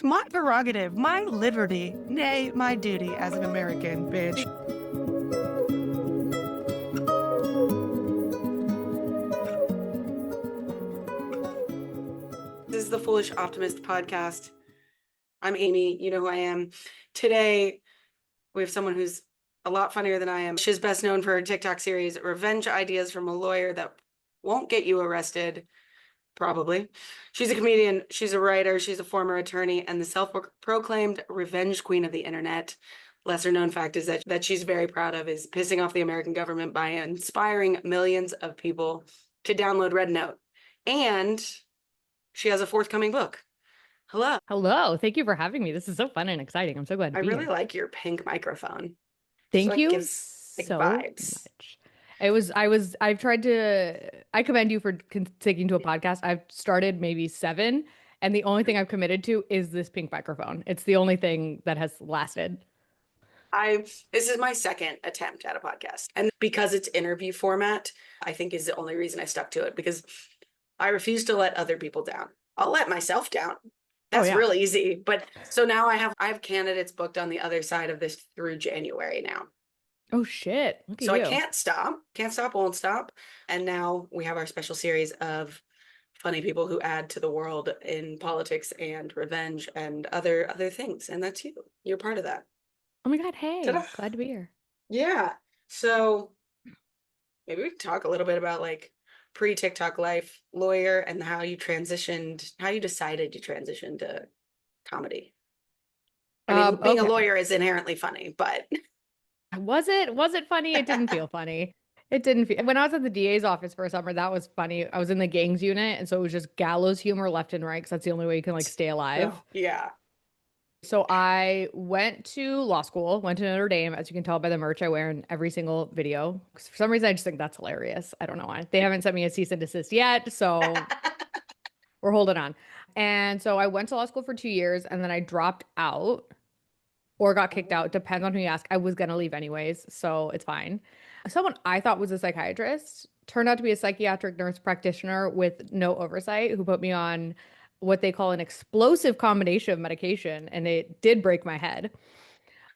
It's my prerogative, my liberty, nay, my duty as an American, bitch. This is the Foolish Optimist podcast. I'm Amy. You know who I am. Today, we have someone who's a lot funnier than I am. She's best known for her TikTok series, Revenge Ideas from a Lawyer That Won't Get You Arrested. Probably. She's a comedian, she's a writer, she's a former attorney, and the self-proclaimed revenge queen of the internet. Lesser known fact is that she's very proud of is pissing off the American government by inspiring millions of people to download Red Note. And she has a forthcoming book. Hello. Hello. Thank you for having me. This is so fun and exciting. I'm so glad to be really here. like your pink microphone. Thank you gives, so vibes. much. I commend you for sticking to a podcast. I've started maybe 7, and the only thing I've committed to is this pink microphone. It's the only thing that has lasted. This is my second attempt at a podcast. And because it's interview format, I think is the only reason I stuck to it, because I refuse to let other people down. I'll let myself down. That's real easy. But so now I have candidates booked on the other side of this through January now. Oh shit. Look at so you. I can't stop, won't stop. And now we have our special series of funny people who add to the world in politics and revenge and other things. And that's you. You're part of that. Oh my God. Hey, Ta-da. glad to be here. Yeah. So maybe we can talk a little bit about like pre-TikTok life, lawyer, and how you decided to transition to comedy. I mean, being a lawyer is inherently funny, but was it funny? It didn't feel funny. It didn't feel. When I was at the DA's office for a summer, that was funny. I was in the gangs unit, and so it was just gallows humor left and right, because that's the only way you can like stay alive. Yeah. So I went to law school, went to Notre Dame, as you can tell by the merch I wear in every single video. Because for some reason, I just think that's hilarious. I don't know why. They haven't sent me a cease and desist yet, so we're holding on. And so I went to law school for 2 years, and then I dropped out or got kicked out. Depends on who you ask. I was going to leave anyways, so it's fine. Someone I thought was a psychiatrist turned out to be a psychiatric nurse practitioner with no oversight, who put me on what they call an explosive combination of medication, and it did break my head.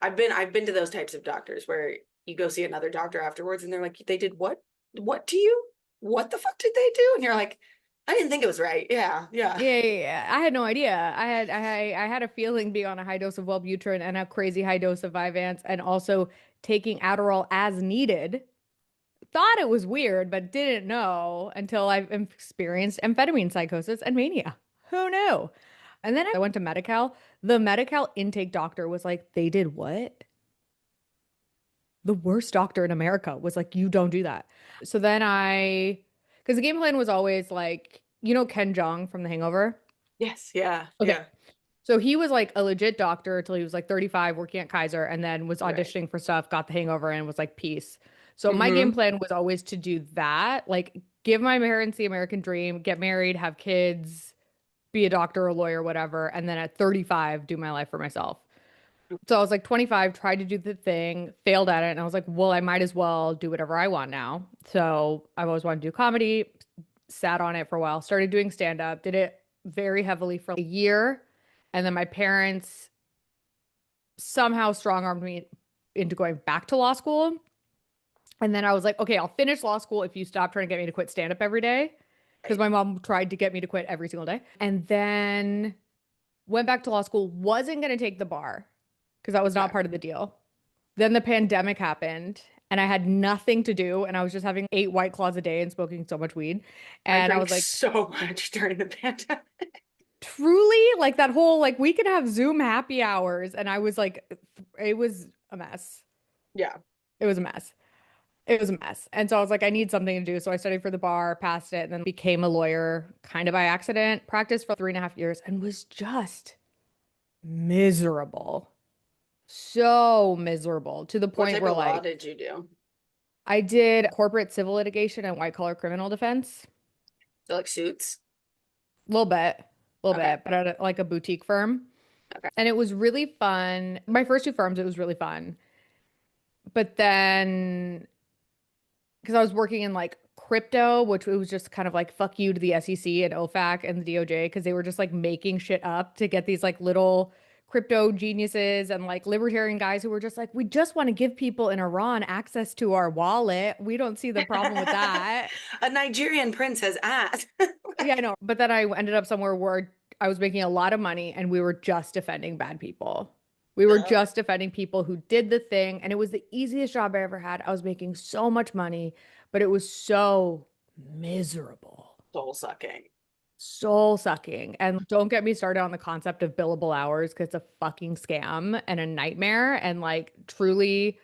I've been to those types of doctors where you go see another doctor afterwards and they're like, they did what? What to you? What the fuck did they do? And you're like, I didn't think it was right. Yeah. I had no idea. I had a feeling being on a high dose of Wellbutrin and a crazy high dose of Vyvanse, and also taking Adderall as needed. Thought it was weird, but didn't know until I've experienced amphetamine psychosis and mania. Who knew? And then I went to Medi-Cal. The Medi-Cal intake doctor was like, they did what? The worst doctor in America was like, you don't do that. So then because the game plan was always like, you know Ken Jeong from The Hangover? Yes. Yeah. Okay. Yeah. So he was like a legit doctor until he was like 35, working at Kaiser, and then was auditioning for stuff, got The Hangover, and was like, peace. So my game plan was always to do that, like give my parents the American dream, get married, have kids, be a doctor, a lawyer, whatever, and then at 35, do my life for myself. So I was like 25, tried to do the thing, failed at it, and I was like, well, I might as well do whatever I want now. So I've always wanted to do comedy, sat on it for a while, started doing stand-up, did it very heavily for a year, and then my parents somehow strong-armed me into going back to law school. And then I was like, okay, I'll finish law school if you stop trying to get me to quit stand-up every day. Because my mom tried to get me to quit every single day. And then went back to law school, wasn't going to take the bar because that was not part of the deal. Then the pandemic happened and I had nothing to do. And I was just having 8 White Claws a day and smoking so much weed. And I was like, so much during the pandemic. Truly, like that whole, like we could have Zoom happy hours. And I was like, it was a mess. Yeah. It was a mess. It was a mess. And so I was like, I need something to do. So I studied for the bar, passed it, and then became a lawyer kind of by accident, practiced for 3.5 years, and was just miserable. So miserable to the point where what type of law did you do? I did corporate civil litigation and white collar criminal defense. So like suits? A little bit, but at like a boutique firm. Okay. And it was really fun. My first 2 firms, it was really fun. But then because I was working in like crypto, which it was just kind of like fuck you to the SEC and OFAC and the DOJ because they were just like making shit up to get these like little crypto geniuses and like libertarian guys who were just like, we just want to give people in Iran access to our wallet. We don't see the problem with that. A Nigerian prince has asked. Yeah, I know. But then I ended up somewhere where I was making a lot of money and we were just defending bad people. We were No. just defending people who did the thing. And it was the easiest job I ever had. I was making so much money, but it was so miserable. Soul sucking. Soul sucking. And don't get me started on the concept of billable hours because it's a fucking scam and a nightmare. And like truly,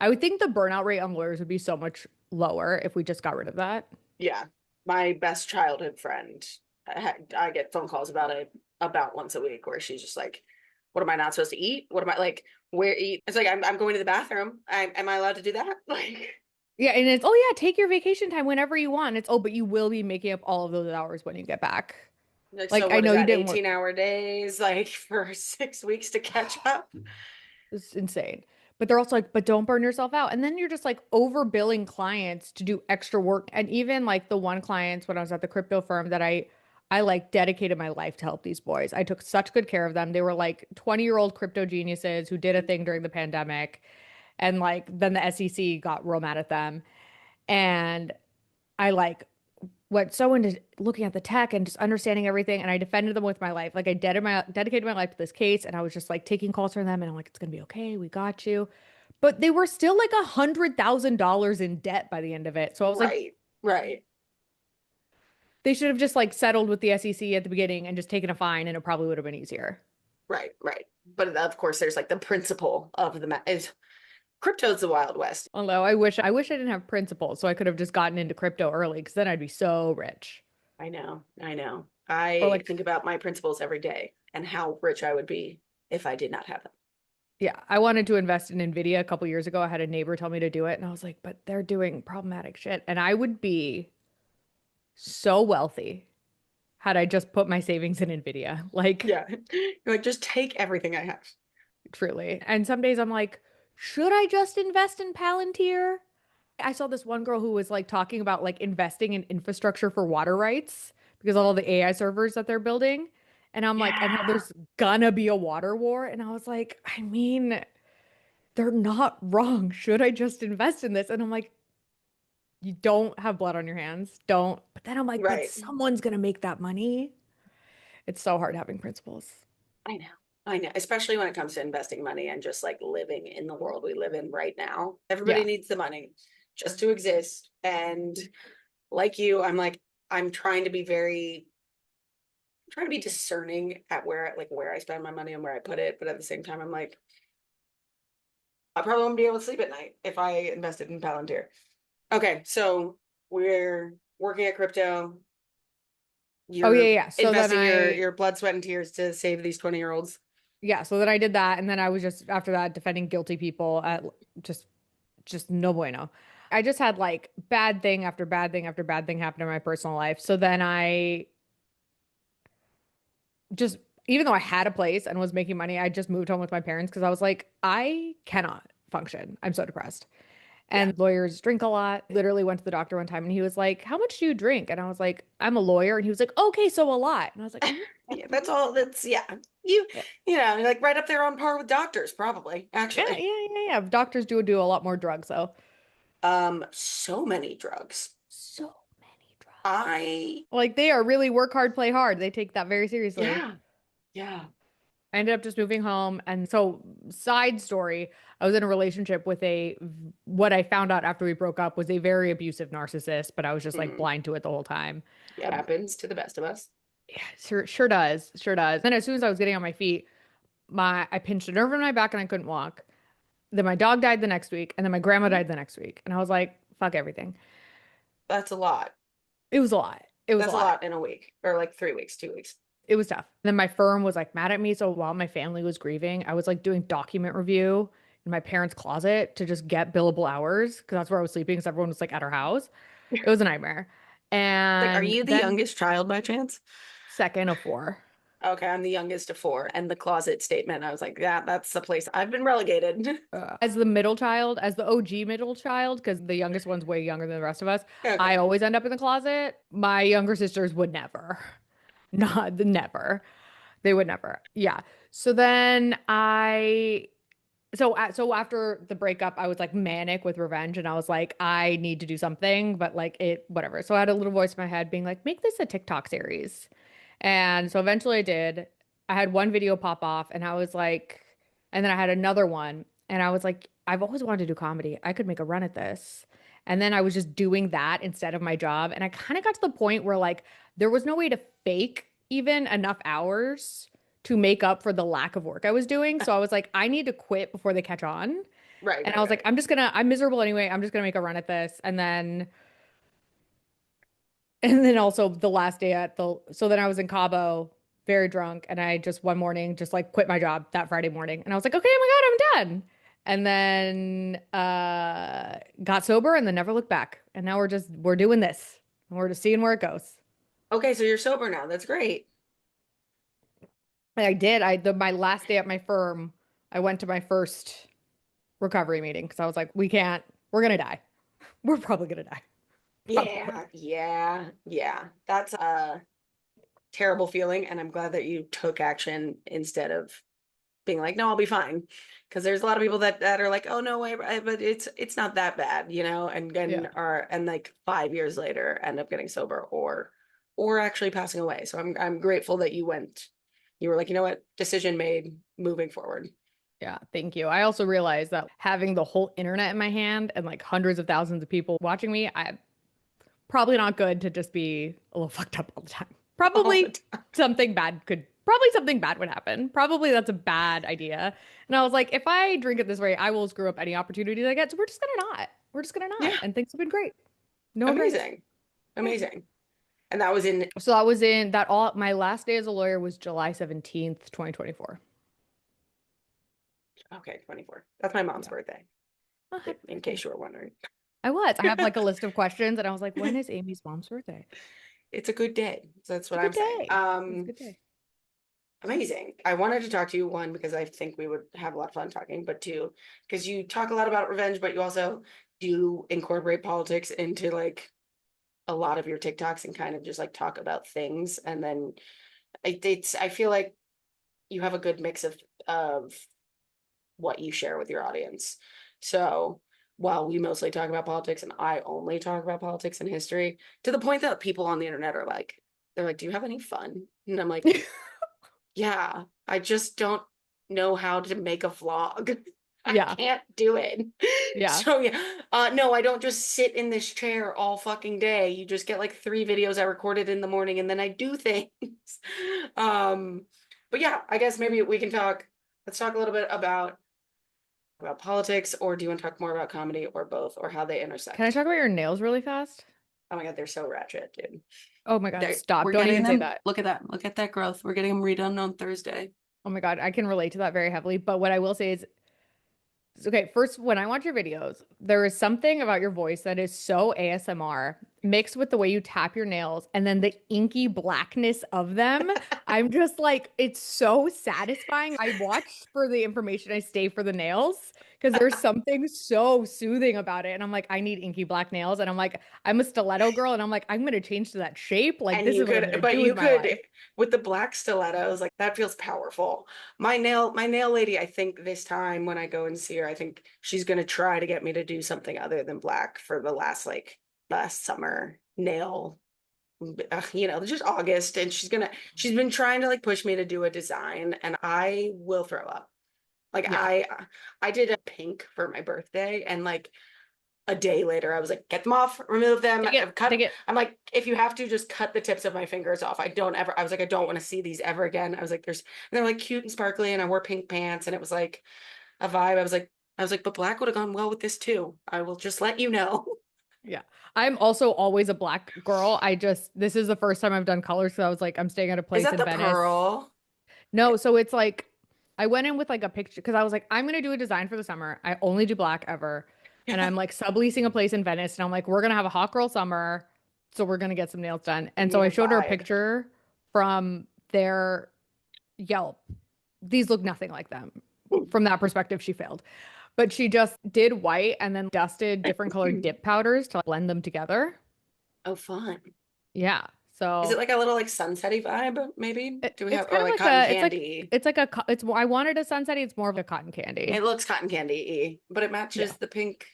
I would think the burnout rate on lawyers would be so much lower if we just got rid of that. Yeah. My best childhood friend, I get phone calls about it about once a week where she's just like, what am I not supposed to eat? What am I like, where eat? It's like, I'm going to the bathroom. Am I allowed to do that? Like, Yeah, and it's, oh yeah, take your vacation time whenever you want. It's, oh, but you will be making up all of those hours when you get back. so Like I what is know you that, didn't work. 18-hour days, like for 6 weeks to catch up? It's insane. But they're also like, but don't burn yourself out. And then you're just like overbilling clients to do extra work. And even like the one clients when I was at the crypto firm that I like dedicated my life to help these boys. I took such good care of them. They were like 20-year-old crypto geniuses who did a thing during the pandemic. And like then the SEC got real mad at them. And I like went so into looking at the tech and just understanding everything. And I defended them with my life. Like I dedicated my life to this case. And I was just like taking calls from them. And I'm like, it's going to be okay. We got you. But they were still like $100,000 in debt by the end of it. So I was like, Right, right, they should have just like settled with the SEC at the beginning and just taken a fine and it probably would have been easier. right. But of course, there's like the principle of is crypto's the Wild West. Although I wish I didn't have principles so I could have just gotten into crypto early because then I'd be so rich. I know, I know. Or I like, think about my principles every day and how rich I would be if I did not have them. yeah, I wanted to invest in Nvidia a couple years ago. I had a neighbor tell me to do it and I was like, but they're doing problematic shit. And I would be so wealthy had I just put my savings in Nvidia. Like Yeah. You're like, just take everything I have. truly. And some days I'm like, should I just invest in Palantir? I saw this one girl who was like talking about like investing in infrastructure for water rights because of all the AI servers that they're building. And I'm like, and how Yeah. there's gonna be a water war. And I was like, I mean, they're not wrong. Should I just invest in this? And I'm like, you don't have blood on your hands. Don't. But then I'm like, but Right. someone's gonna make that money. It's so hard having principles. I know. I know. Especially when it comes to investing money and just like living in the world we live in right now. Everybody Yeah. needs the money just to exist. And like you, I'm like, I'm trying to be trying to be discerning at where I spend my money and where I put it. But at the same time, I'm like, I probably wouldn't be able to sleep at night if I invested in Palantir. Okay, so we're working at crypto. Oh yeah, You're yeah. So then investing your I your blood, sweat, and tears to save these 20-year-olds. yeah, so then I did that and then I was just after that defending guilty people at just no bueno. I just had like bad thing after bad thing after bad thing happen in my personal life. So then I just even though I had a place and was making money, I just moved home with my parents because I was like, I cannot function. I'm so depressed. Yeah. And lawyers drink a lot. Literally went to the doctor one time and he was like, how much do you drink? And I was like, I'm a lawyer. And he was like, okay, so a lot. And I was like, "Mhm, Yeah, that's all. That's yeah. You yeah, you know, like right up there on par with doctors, probably, yeah, actually. yeah, yeah, yeah. Doctors do a lot more drugs though. So many drugs. So many drugs. I Like they are really work hard, play hard. They take that very seriously. yeah, yeah. I ended up just moving home. And so, side story, I was in a relationship with what I found out after we broke up was a very abusive narcissist, but I was just like Mm. blind to it the whole time. Yeah, it happens to the best of us. Yeah, sure does. Sure does. Then as soon as I was getting on my feet, I pinched a nerve in my back and I couldn't walk. Then my dog died the next week, and then my grandma died the next week. And I was like, fuck everything. That's a lot. It was a lot. It was a That's a lot. lot in a week or like 3 weeks, 2 weeks. It was tough. Then my firm was like mad at me. So while my family was grieving, I was like doing document review in my parents' closet to just get billable hours because that's where I was sleeping because everyone was like at our house. It was a nightmare. Like, are And you the then youngest child by chance? second of four. Okay, I'm the youngest of four. And the closet statement, I was like, yeah, that's the place I've been relegated. As the middle child, as the OG middle child, because the youngest one's way younger than the rest of us, I Okay. always end up in the closet. My younger sisters would never. Not never. They would never. Yeah. So then so after the breakup, I was like manic with revenge and I was like, I need to do something, but like it, whatever. So I had a little voice in my head being like, make this a TikTok series. And so eventually I did. I had one video pop off and I was like, and then I had another one and I was like, I've always wanted to do comedy. I could make a run at this. And then I was just doing that instead of my job. And I kind of got to the point where like there was no way to fake even enough hours to make up for the lack of work I was doing. So I was like, I need to quit before they catch on. Right, And I right, was like, right. I'm miserable anyway. I'm just gonna make a run at this. And then also the last day so then I was in Cabo, very drunk, and I just one morning just like quit my job that Friday morning. And I was like, okay, oh my God, I'm done. And then got sober and then never looked back. And now we're doing this. And we're just seeing where it goes. Okay, so you're sober now. That's great. And I did. My last day at my firm, I went to my first recovery meeting because I was like, we're gonna die. We're probably gonna die. Probably. Yeah, yeah, yeah. That's a terrible feeling, and I'm glad that you took action instead of being like, no, I'll be fine. Because there's a lot of people that are like, oh no way, but it's not that bad, Yeah. and like 5 years later end up getting sober or actually passing away. So I'm grateful that you were like, you know what, decision made, moving forward. Yeah, thank you. I also realized that having the whole internet in my hand and like hundreds of thousands of people watching me, I probably not good to just be a little fucked up all the time. All the time. Probably something bad would happen. Probably that's a bad idea. And I was like, if I drink it this way, I will screw up any opportunity I get. So we're just gonna not. We're just gonna not. Yeah, And things have been great. No regrets. amazing. Yeah. Amazing. And that was in, So I was in that all my last day as a lawyer was July 17th, 2024. okay, 24. That's my mom's Yeah. birthday, Oh, happy in birthday. case you were wondering. I was. I have like a list of questions and I was like, when is Amy's mom's birthday? It's a good day. So that's It's what a I'm good saying. day. It's a good day. Amazing. I wanted to talk to you, one, because I think we would have a lot of fun talking, but two, because you talk a lot about revenge, but you also do incorporate politics into like a lot of your TikToks and kind of just like talk about things. And then I feel like you have a good mix of what you share with your audience. So while we mostly talk about politics and I only talk about politics and history, to the point that people on the internet are like, they're like, do you have any fun? And I'm like, yeah, I just don't know how to make a vlog. I Yeah. can't do it. Yeah. So yeah, no, I don't just sit in this chair all fucking day. You just get like 3 videos I recorded in the morning and then I do things. Um, but yeah, I guess maybe we can talk, let's talk a little bit about politics, or do you want to talk more about comedy, or both, or how they Can I intersect? talk about your nails really fast? Oh my God, they're so ratchet, dude. Oh my God, stop. We're Don't getting even say them. that. Look at that. Look at that growth. We're getting them redone on Thursday. Oh my God, I can relate to that very heavily. But what I will say is, okay, first, when I watch your videos, there is something about your voice that is so ASMR mixed with the way you tap your nails and then the inky blackness of them. I'm just like, it's so satisfying. I watch for the information, I stay for the nails because there's something so soothing about it. And I'm like, I need inky black nails. And I'm like, I'm a stiletto girl. And I'm like, I'm going to change to that shape. Like, And this you is what I'm could, going to but do you with my could life. with the black stilettos, like that feels powerful. My nail lady, I think this time when I go and see her, I think she's gonna try to get me to do something other than black for the last summer nail, just August, and she's been trying to like push me to do a design, and I will throw up. Like Yeah. I did a pink for my birthday, and like a day later, I was like, get them off, remove them, Take it. cut. Take it. I'm like, if you have to, just cut the tips of my fingers off. I was like, I don't want to see these ever again. I was like, and they're like cute and sparkly, and I wore pink pants, and it was like a vibe. I was like, but black would have gone well with this too. I will just let you know. Yeah. I'm also always a black girl. This is the first time I've done colors. So I was like, I'm staying at a Is place that in the Venice. pearl? No, so it's like, I went in with like a picture because I was like, I'm going to do a design for the summer. I only do black ever. And I'm like subleasing a place in Venice. And I'm like, we're going to have a hot girl summer. So we're going to get some nails done. You And so need I a showed her a vibe. picture from their Yelp. These look nothing like them. From that perspective, she failed. But she just did white and then dusted different colored dip powders to blend them together. Oh, fun. Yeah. Is it So like a little like sunsetty vibe, maybe? Do we it's have, or kind of like like cotton a candy? it's like a it's more I wanted a sunsetty, it's more of a cotton candy. It looks cotton candy-y, but it Yeah. matches the pink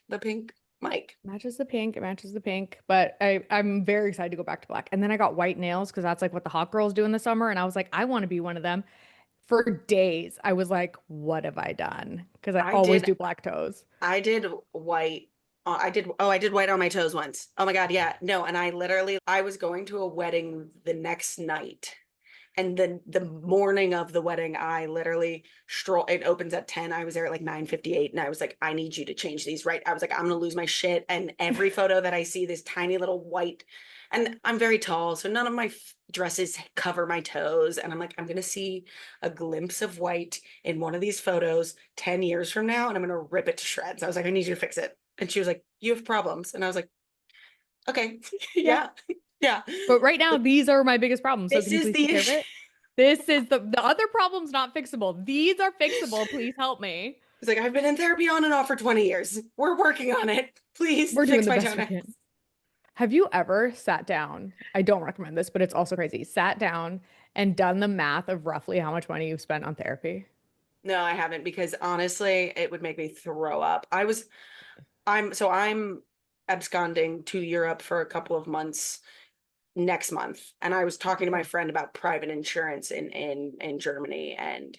mic. Matches the pink, it matches the pink. But I'm very excited to go back to black. And then I got white nails because that's like what the hot girls do in the summer. And I was like, I want to be one of them. For days, I was like, what have I done? Because I I always did do black toes. I did white. I did white on my toes once. Oh my God, yeah. No, and I was going to a wedding the next night. And then the morning of the wedding, I literally stroll. It opens at 10. I was there at like 9:58, and I was like, I need you to change these, right? I was like, I'm gonna lose my shit. And every photo that I see, this tiny little white, and I'm very tall, so none of my dresses cover my toes. And I'm like, I'm gonna see a glimpse of white in one of these photos 10 years from now, and I'm gonna rip it to shreds. I was like, I need you to fix it. And she was like, you have problems. And I was like, okay, Yeah. yeah, yeah. But right now, these are my biggest problems. So This can you is please the take care of issue. it? This is the other problem's not fixable. These are fixable. Please help me. It's like, I've been in therapy on and off for 20 years. We're working on it. Please We're doing fix the my best we toenails. can. Have you ever sat down? I don't recommend this, but it's also crazy. Sat down and done the math of roughly how much money you've spent on therapy? No, I haven't, because honestly, it would make me throw up. I'm absconding to Europe for a couple of months next month. And I was talking to my friend about private insurance in Germany, and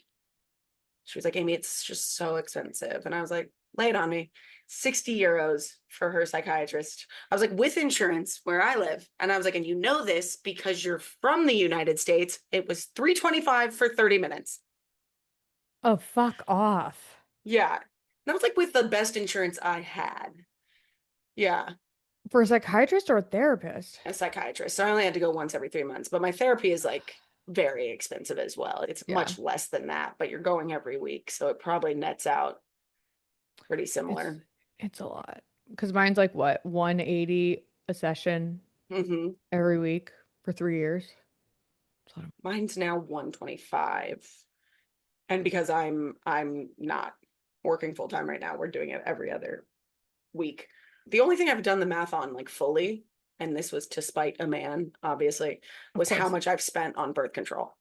she was like, Amy, it's just so expensive. And I was like, lay it on me. 60 euros for her psychiatrist. I was like, with insurance where I live. And I was like, and you know this because you're from the United States. It was 325 for 30 minutes. Oh, fuck off. Yeah. And I was like, with the best insurance I had. Yeah. For a psychiatrist or a therapist? A psychiatrist. So I only had to go once every 3 months. But my therapy is like very expensive as well. It's Yeah. much less than that, but you're going every week. So it probably nets out pretty It's similar. it's a lot. Because mine's like what, 180 a session Hmm. every week for 3 years. It's a lot of- Mine's now 125. And because I'm not working full time right now, we're doing it every other week. The only thing I've done the math on like fully, and this was to spite a man, obviously, Of was how course, much I've spent on birth control.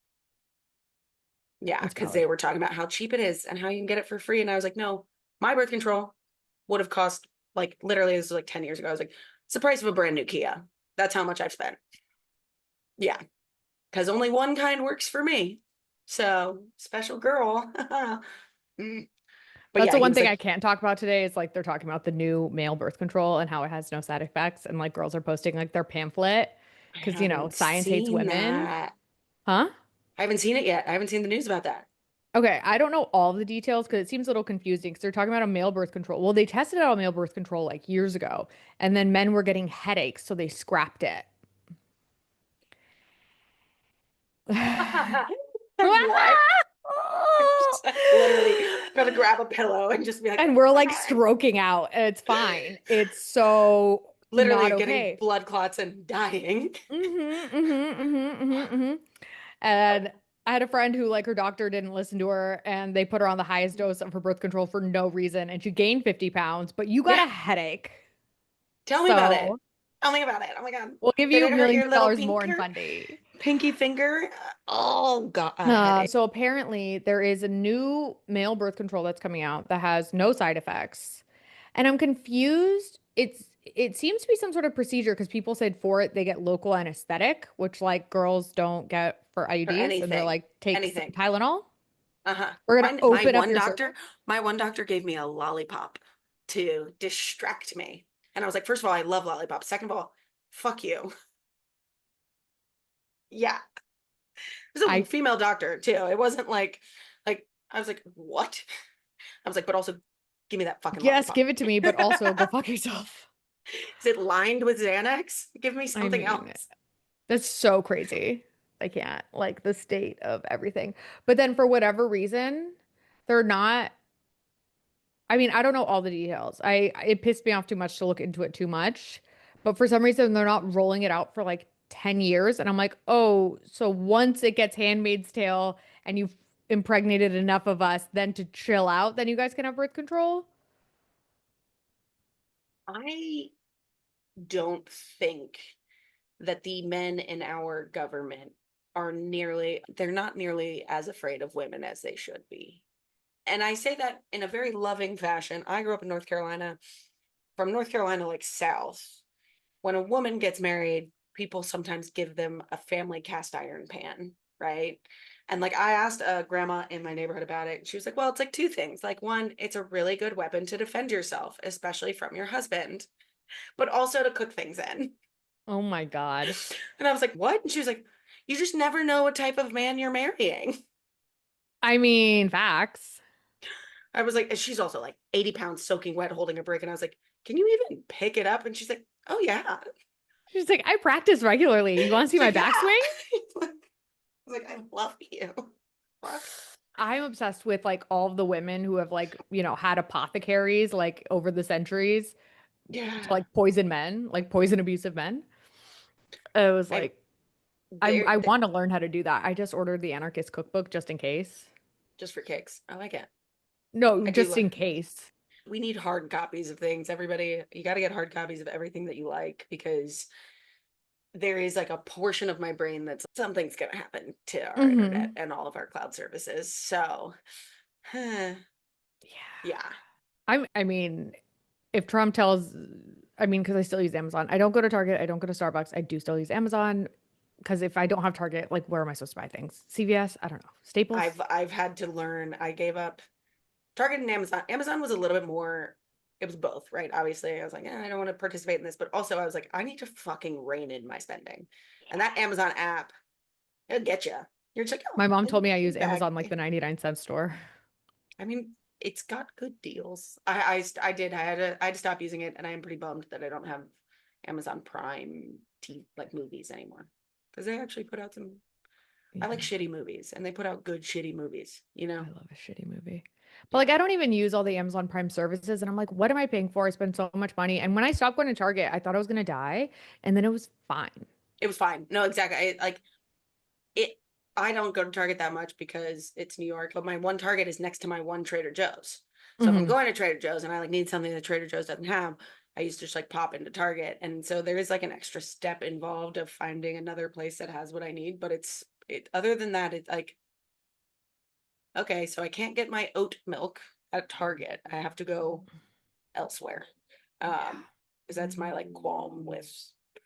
Yeah, that's because they valid. were talking about how cheap it is and how you can get it for free. And I was like, no, my birth control would have cost, like, literally, this was like 10 years ago. I was like, it's the price of a brand new Kia. That's how much I've spent. Yeah, because only one kind works for me. So, special girl. Mm. But That's yeah, the he one was thing like, I can't talk about today is like they're talking about the new male birth control and how it has no side effects and like girls are posting like their pamphlet I because haven't science hates seen women. that. Huh? I haven't seen it yet. I haven't seen the news about that. Okay, I don't know all the details because it seems a little confusing because they're talking about a male birth control. Well, they tested out male birth control like years ago, and then men were getting headaches, so they scrapped it. What? Just like literally gotta grab a pillow and just be like, And we're like "Ah." stroking out, and it's fine. It's so not Literally getting okay. blood clots and dying. And I had a friend who, like, her doctor didn't listen to her and they put her on the highest dose of her birth control for no reason. And she gained 50 pounds, but you got Yeah, a headache. tell me about it. So Tell me about it. Oh my God. we'll give Did you it hurt millions your of little dollars more in pinker? funding. Pinky finger? Oh God, a headache. So apparently there is a new male birth control that's coming out that has no side effects. And I'm confused. It seems to be some sort of procedure because people said for it they get local anesthetic, which like girls don't get for For IUDs, and they're anything. like, take some Anything. Tylenol. Uh-huh. We're gonna My open up one your doctor, cervix. gave me a lollipop to distract me. And I was like, first of all, I love lollipops. Second of all, fuck you. Yeah. It was a I female doctor too. It wasn't like I was like, what? I was like, but also give me that fucking Yes, lollipop. give it to me, but also go fuck yourself. Is it lined with Xanax? Give me I something mean, else. that's so crazy. I can't, like the state of everything. But then for whatever reason, they're not. I mean, I don't know all the details. It pissed me off too much to look into it too much. But for some reason, they're not rolling it out for like 10 years. And I'm like, oh, so once it gets Handmaid's Tale and you've impregnated enough of us then to chill out, then you guys can have birth control? I don't think that the men in our government they're not nearly as afraid of women as they should be. And I say that in a very loving fashion. I grew up in North Carolina, from North Carolina, like south. When a woman gets married, people sometimes give them a family cast iron pan, right? And like I asked a grandma in my neighborhood about it, and she was like, well, it's like two things. Like, one, it's a really good weapon to defend yourself, especially from your husband, but also to cook things in. Oh my God. And I was like, what? And she was like, you just never know what type of man you're marrying. I mean, facts. I was like, and she's also like 80 pounds soaking wet holding a brick. And I was like, can you even pick it up? And she's like, oh, yeah. She's like, I practice regularly. You want to see She's my like, yeah. backswing? I was like, I love you. What? I'm obsessed with like all of the women who have like, had apothecaries like over the centuries to Yeah. like poison men, like poison abusive men. It was I, like, they're, I they want to learn how to do that. I just ordered the Anarchist cookbook just in case. just for kicks. I like it. No, I do. just in case. We need hard copies of things. Everybody, you got to get hard copies of everything that you like because there is like a portion of my brain that's something's going to happen to our internet Hmm. and all of our cloud services. So, yeah. Yeah. I mean, if Trump tells, I mean, because I still use Amazon. I don't go to Target. I don't go to Starbucks. I do still use Amazon because if I don't have Target, like where am I supposed to buy things? CVS? I don't know. Staples? I've had to learn. I gave up Target and Amazon. Amazon was a little bit more. It was both, right? Obviously, I was like, I don't want to participate in this, but also I was like, I need to fucking rein in my spending. And that Amazon app, it'll get you. You're just like, oh, My mom told in me I use bag. Amazon like the 99-cent store. I mean, it's got good deals. I did. I had to stop using it, and I am pretty bummed that I don't have Amazon Prime T like movies anymore because they actually put out some. I like Yeah. shitty movies, and they put out good shitty movies. You know? I love a shitty movie. But like Yeah. I don't even use all the Amazon Prime services and I'm like, what am I paying for? I spend so much money. And when I stopped going to Target, I thought I was gonna die. And then it was fine. It was fine. No, exactly. Like it. I don't go to Target that much because it's New York, but my one Target is next to my one Trader Joe's. So if I'm Hmm. going to Trader Joe's and I like need something that Trader Joe's doesn't have, I used to just like pop into Target. And so there is like an extra step involved of finding another place that has what I need. But other than that, it's like, okay, so I can't get my oat milk at Target. I have to go elsewhere. Yeah. Because that's my like qualm with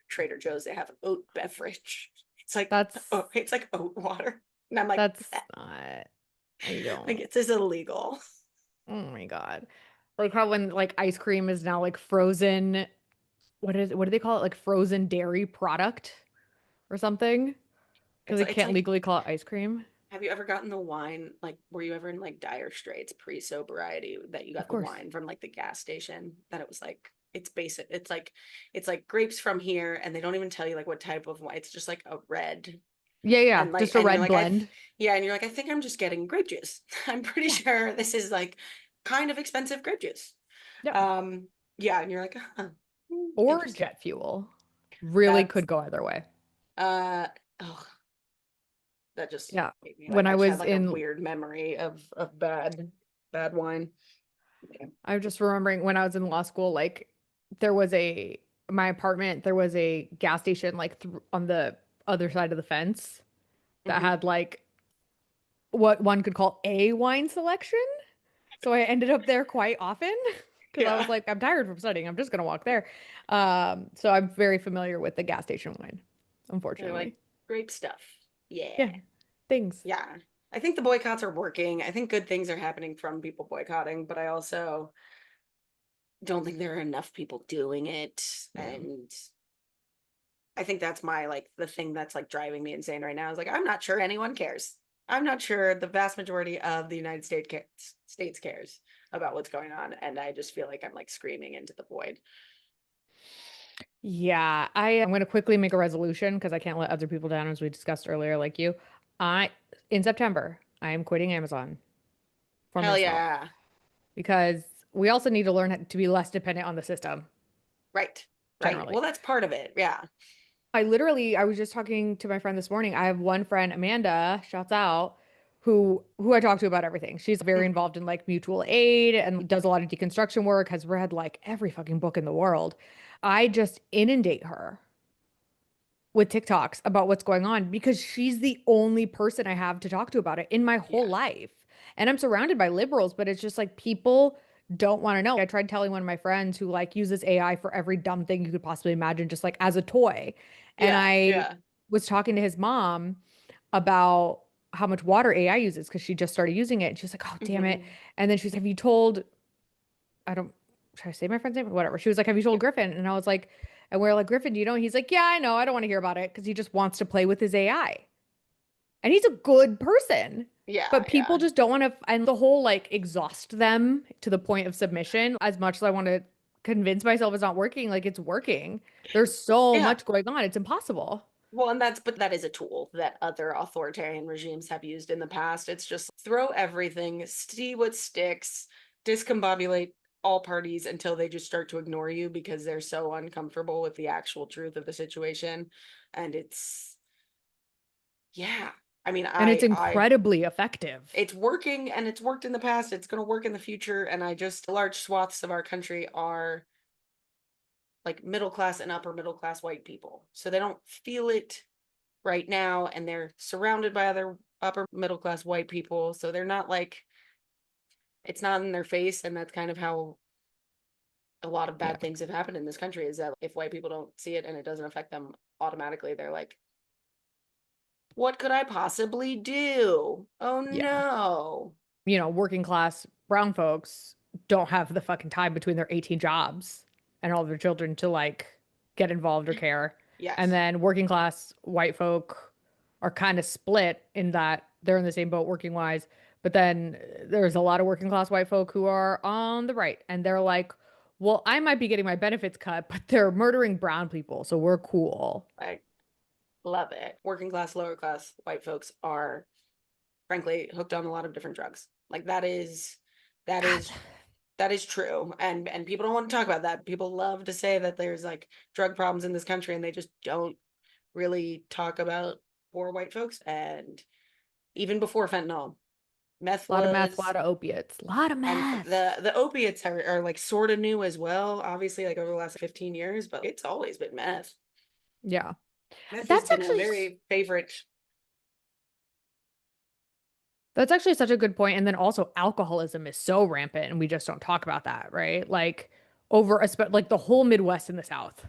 Trader Joe's. They have oat beverage. It's like That's oh, it's like oat water. And I'm like, that's not I like don't. it's is illegal. Oh my God. Like how when like ice cream is now like frozen, what do they call it? Like frozen dairy product or something? Because they It's can't like, legally call it ice cream. have you ever gotten the wine? Like, were you ever in like dire straits pre-sobriety that you Of got the course. wine from like the gas station? That it was like it's basic. It's like grapes from here, and they don't even tell you like what type of wine. It's just like a red, Yeah, yeah. and like Just a and you're red like blend. yeah, and you're like I think I'm just getting grape juice. I'm pretty Yeah. sure this is like kind of expensive grape juice. Yep. Um, yeah, and you're like, Or interesting. jet fuel. Really That's could go either way. uh, oh, that just Yeah. made me like When I I just had was like a in, weird memory of bad wine. Yeah. I was just remembering when I was in law school, like there was my apartment, there was a gas station like th on the other side of the fence that Hmm. had like what one could call a wine selection. So I ended up there quite often because I was Yeah. like, I'm tired from studying. I'm just gonna walk there. So I'm very familiar with the gas station wine, They're like unfortunately. grape stuff. Yeah. Yeah, things. Yeah. I think the boycotts are working. I think good things are happening from people boycotting, but I also don't think there are enough people doing it. Yeah. And I think that's my like the thing that's like driving me insane right now is like I'm not sure anyone cares. I'm not sure the vast majority of the States cares about what's going on, and I just feel like I'm like screaming into the void. Yeah, I'm going to quickly make a resolution because I can't let other people down as we discussed earlier, like you. I In September, I am quitting Amazon for Hell myself yeah. because we also need to learn to be less dependent on the system Right. Right. generally. Well, that's part of it. Yeah. I was just talking to my friend this morning. I have one friend, Amanda, shouts out, who I talk to about everything. She's very involved in like mutual aid and does a lot of deconstruction work, has read like every fucking book in the world. I just inundate her with TikToks about what's going on because she's the only person I have to talk to about it in my whole Yeah. life. And I'm surrounded by liberals, but it's just like people don't want to know. I tried telling one of my friends who like uses AI for every dumb thing you could possibly imagine, just like as a toy. And Yeah. I Yeah. was talking to his mom about how much water AI uses because she just started using it. And she was like, oh, damn it. Mhm. And then she's, have you told, I don't, should I say my friend's name? Whatever. She was like, have you Yeah. told Griffin? And I was like, and we're like, Griffin, do you know? And he's like, yeah, I know. I don't want to hear about it because he just wants to play with his AI. And he's a good person. Yeah. But people Yeah. just don't want to, and the whole like exhaust them to the point of submission, as much as I want to convince myself it's not working, like it's working. There's so Yeah. much going on. It's impossible. Well, and but that is a tool that other authoritarian regimes have used in the past. It's just throw everything, see what sticks, discombobulate all parties until they just start to ignore you because they're so uncomfortable with the actual truth of the situation. And yeah. I mean, And it's I incredibly effective. it's working and it's worked in the past. It's going to work in the future. And large swaths of our country are like middle class and upper middle class white people. So they don't feel it right now. And they're surrounded by other upper middle class white people. So they're not like, it's not in their face. And that's kind of how a lot of Yeah. bad things have happened in this country is that if white people don't see it and it doesn't affect them automatically, they're like, what could I possibly do? Oh Yeah. no. You know, working class brown folks don't have the fucking time between their 18 jobs and all of their children to like get involved or care. And Yes. then working class white folk are kind of split in that they're in the same boat working wise. But then there's a lot of working class white folk who are on the right and they're like, well, I might be getting my benefits cut, but they're murdering brown people, so we're cool. I love it. Working class, lower class white folks are frankly hooked on a lot of different drugs. Like that God. is that is true. And people don't want to talk about that. People love to say that there's like drug problems in this country and they just don't really talk about poor white folks. And even before fentanyl, meth A lot of meth, a was lot of opiates, a lot of and meth. the opiates are like sort of new as well, obviously like over the last 15 years, but it's always been meth. Yeah. Meth has That's been a actually very favorite. That's actually such a good point. And then also alcoholism is so rampant and we just don't talk about that, right? Like like the whole Midwest and the South.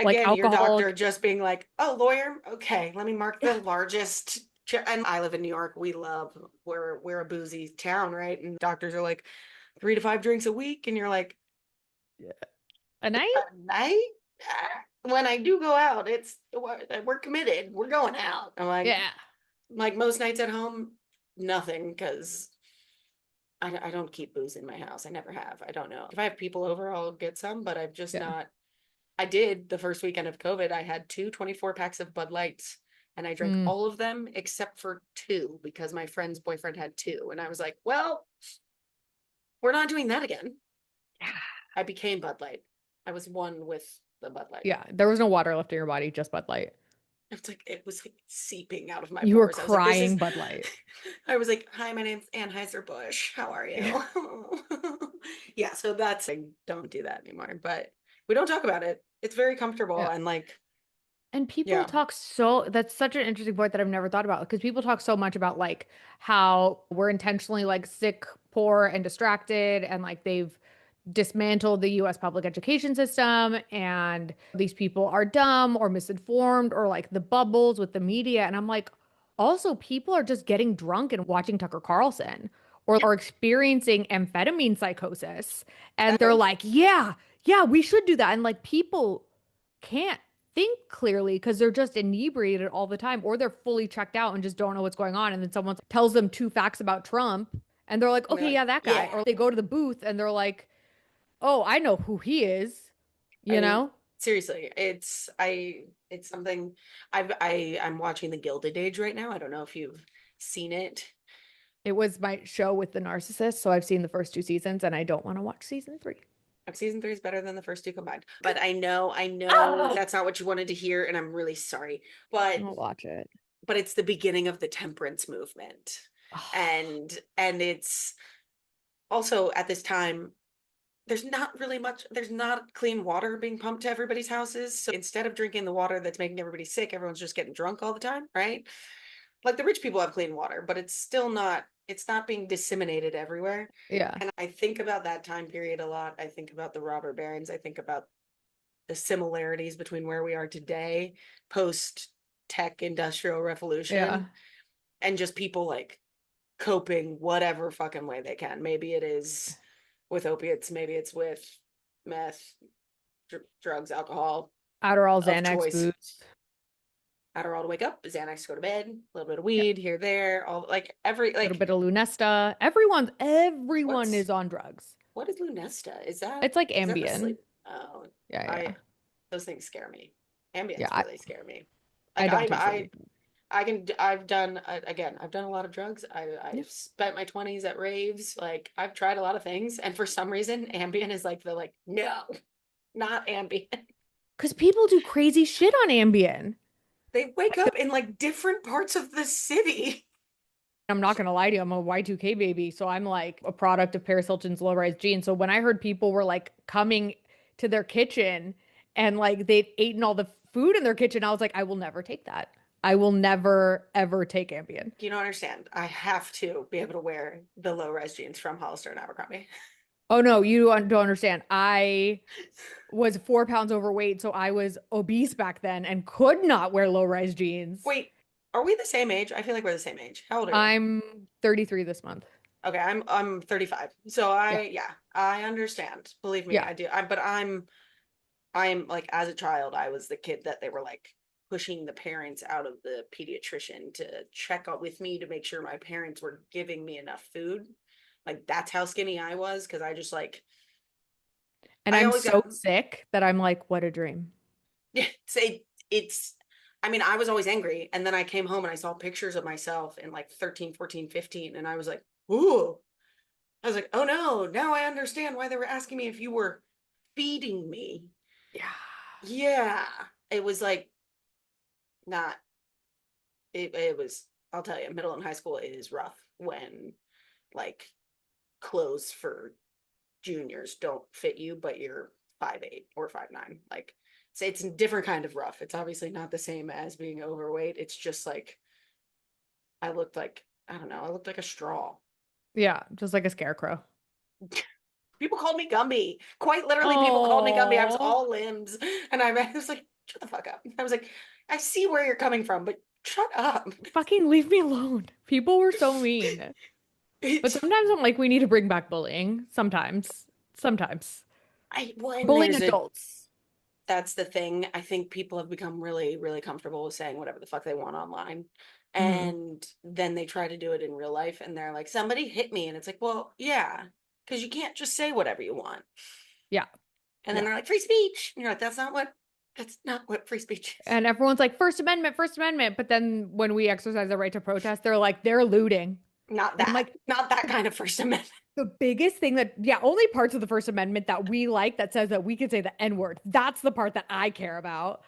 Like Again, your doctor alcoholic. just being like, "Oh, lawyer, okay, let me mark the largest." And I live in New York. We're a boozy town, right? And doctors are like 3 to 5 drinks a week, and you're like, A night? "A night?" When I do go out, we're committed. We're going out. Yeah. like most nights at home, nothing because I don't keep booze in my house. I never have. I don't know if I have people over, I'll get some, but I've just Yeah. not. I did the first weekend of COVID. I had 2 24 packs of Bud Lights and I drank Mm. all of them except for two because my friend's boyfriend had two. And I was like, well, we're not doing that again. I became Bud Light. I was one with the Bud Light. Yeah. There was no water left in your body, just Bud Light. It's like it was like seeping out of my You were pores. I was like, this is crying Bud Light. I was like, hi, my name's Anheuser-Busch. How are you? Yeah, so that's I don't do that anymore. But we don't talk about it. It's very comfortable Yeah. and like, And people yeah. talk so, that's such an interesting point that I've never thought about because people talk so much about like how we're intentionally like sick, poor, and distracted, and like they've dismantled the US public education system, and these people are dumb or misinformed or like the bubbles with the media. And I'm like, also, people are just getting drunk and watching Tucker Carlson or are experiencing amphetamine psychosis. And That they're is like, yeah, we should do that. And like people can't think clearly because they're just inebriated all the time or they're fully checked out and just don't know what's going on. And then someone tells them two facts about Trump and they're like, and they're okay, like, yeah, that guy. yeah. Or they go to the booth and they're like, oh, I know who he is, I you mean, know? seriously, it's something I'm watching The Gilded Age right now. I don't know if you've seen it. It was my show with the narcissist. So I've seen the first two seasons and I don't want to watch season three. Season three is better than the first two combined. But I know Oh, that's not what you wanted to hear, and I'm really sorry. But I'll watch it. it's the beginning of the temperance movement. And it's also at this time, there's not clean water being pumped to everybody's houses. So instead of drinking the water that's making everybody sick, everyone's just getting drunk all the time, right? Like the rich people have clean water, but it's not being disseminated everywhere. Yeah. And I think about that time period a lot. I think about the robber barons. I think about the similarities between where we are today, post tech industrial Yeah. revolution, and just people like coping whatever fucking way they can. Maybe it is with opiates, maybe it's with meth, drugs, alcohol Adderall, of Xanax, choice. booze. Adderall to wake up, Xanax to go to bed, a little bit of weed here, there, all like every A little like bit of Lunesta. Everyone what's is on drugs. what is Lunesta? It's like Is that the Ambien. sleep? Oh, Yeah, yeah. I those things scare me. Yeah, Ambience really scare me. I Like don't take Zoe. I've done again, I've done a lot of drugs. Yeah. I've spent my 20s at raves. Like I've tried a lot of things, and for some reason, Ambien is like the like no, not Ambien. Because people do crazy shit on Ambien. They wake up in like different parts of the city. I'm not gonna lie to you, I'm a Y2K baby, so I'm like a product of Paris Hilton's low-rise jeans. So when I heard people were like coming to their kitchen and like they'd eaten all the food in their kitchen, I was like, I will never take that. I will never ever take Ambien. You don't understand. I have to be able to wear the low rise jeans from Hollister and Abercrombie. Oh no, you don't understand. I was 4 pounds overweight, so I was obese back then and could not wear low-rise jeans. Wait, are we the same age? I feel like we're the same age. How old are you? I'm 33 this month. Okay, I'm 35. So Yeah. I understand. Believe me, Yeah. I do. But I'm like as a child, I was the kid that they were like pushing the parents out of the pediatrician to check out with me to make sure my parents were giving me enough food. Like that's how skinny I was because I just like And I I'm always got so sick that I'm like, what a dream. yeah, say it's I mean, I was always angry and then I came home and I saw pictures of myself in like 13, 14, 15 and I was like, "Ooh." I was like, "Oh no, now I understand why they were asking me if you were feeding me." Yeah. Yeah. It was like not it was I'll tell you, middle and high school is rough when like clothes for juniors don't fit you, but you're 5'8" or 5'9". Like it's a different kind of rough. It's obviously not the same as being overweight. It's just like I looked like I don't know, I looked like a straw. Yeah, just like a scarecrow. People called me Gumby. Quite literally, people called me Gumby. I was Oh, all limbs. And I was like, shut the fuck up. I was like, I see where you're coming from, but shut up. fucking leave me alone. People were so mean. But It's sometimes I'm like, we need to bring back bullying. Sometimes. Sometimes. when Bullying there's a adults. that's the thing. I think people have become really, really comfortable with saying whatever the fuck they want online. Hmm. And then they try to do it in real life and they're like, somebody hit me. And it's like, well, yeah, because you can't just say whatever you want. Yeah. And then Yeah. they're like, free speech. And you're like, that's not what free speech is. And everyone's like, First Amendment, First Amendment. But then when we exercise the right to protest, they're like, they're looting. And I'm like, Not that kind of First Amendment. the biggest thing that, yeah, only parts of the First Amendment that we like that says that we can say the N word. That's the part that I care about.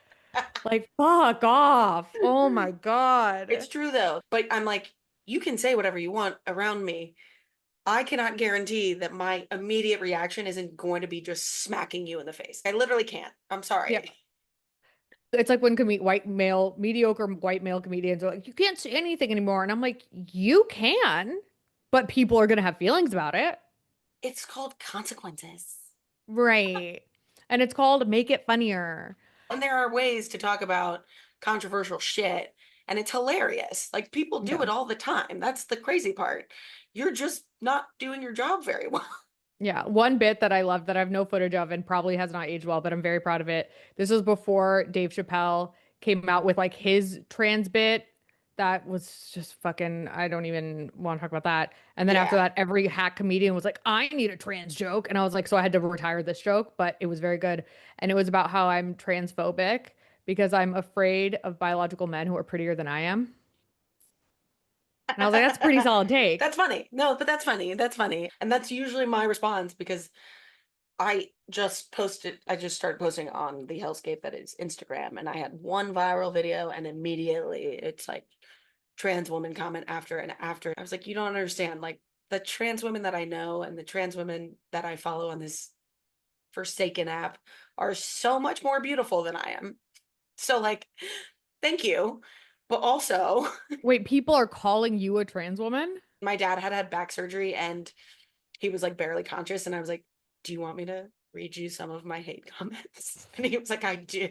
Like, fuck off. Oh my It's God. true though. But I'm like, you can say whatever you want around me. I cannot guarantee that my immediate reaction isn't going to be just smacking you in the face. I literally can't. I'm Yeah. sorry. It's like when mediocre white male comedians are like, you can't say anything anymore. And I'm like, you can, but people are going to have feelings about it. It's called consequences. Right. And it's called Make It Funnier. And there are ways to talk about controversial shit, and it's hilarious. Like people do Yeah. it all the time. That's the crazy part. You're just not doing your job very well. Yeah. One bit that I love that I have no footage of and probably has not aged well, but I'm very proud of it. This was before Dave Chappelle came out with like his trans bit. That was just fucking, I don't even want to talk about that. And then after Yeah. that, every hack comedian was like, I need a trans joke. And I was like, so I had to retire this joke, but it was very good. And it was about how I'm transphobic because I'm afraid of biological men who are prettier than I am. And I was like, that's a pretty solid take. That's funny. No, but that's funny. That's funny. And that's usually my response because I just started posting on the hellscape that is Instagram and I had one viral video and immediately it's like trans woman comment after and after. I was like, you don't understand. Like the trans women that I know and the trans women that I follow on this Forsaken app are so much more beautiful than I am. So like, thank you. But also, Wait, people are calling you a trans woman? my dad had back surgery and he was like barely conscious. And I was like, do you want me to read you some of my hate comments? And he was like, I do.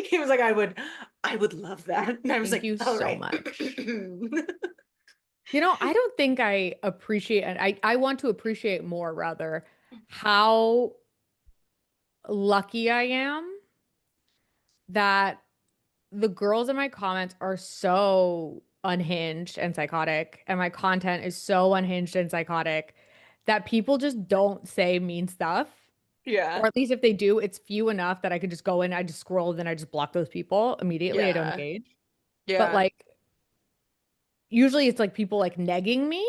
He was like, I would love that. And I was Thank like, you all so right. much. You know, I don't think I appreciate, and I want to appreciate more rather how lucky I am that the girls in my comments are so unhinged and psychotic, and my content is so unhinged and psychotic that people just don't say mean stuff. Yeah. Or at least if they do, it's few enough that I could just go in, I just scroll, then I just block those people immediately. I don't Yeah. engage. But Yeah. like usually it's like people like negging me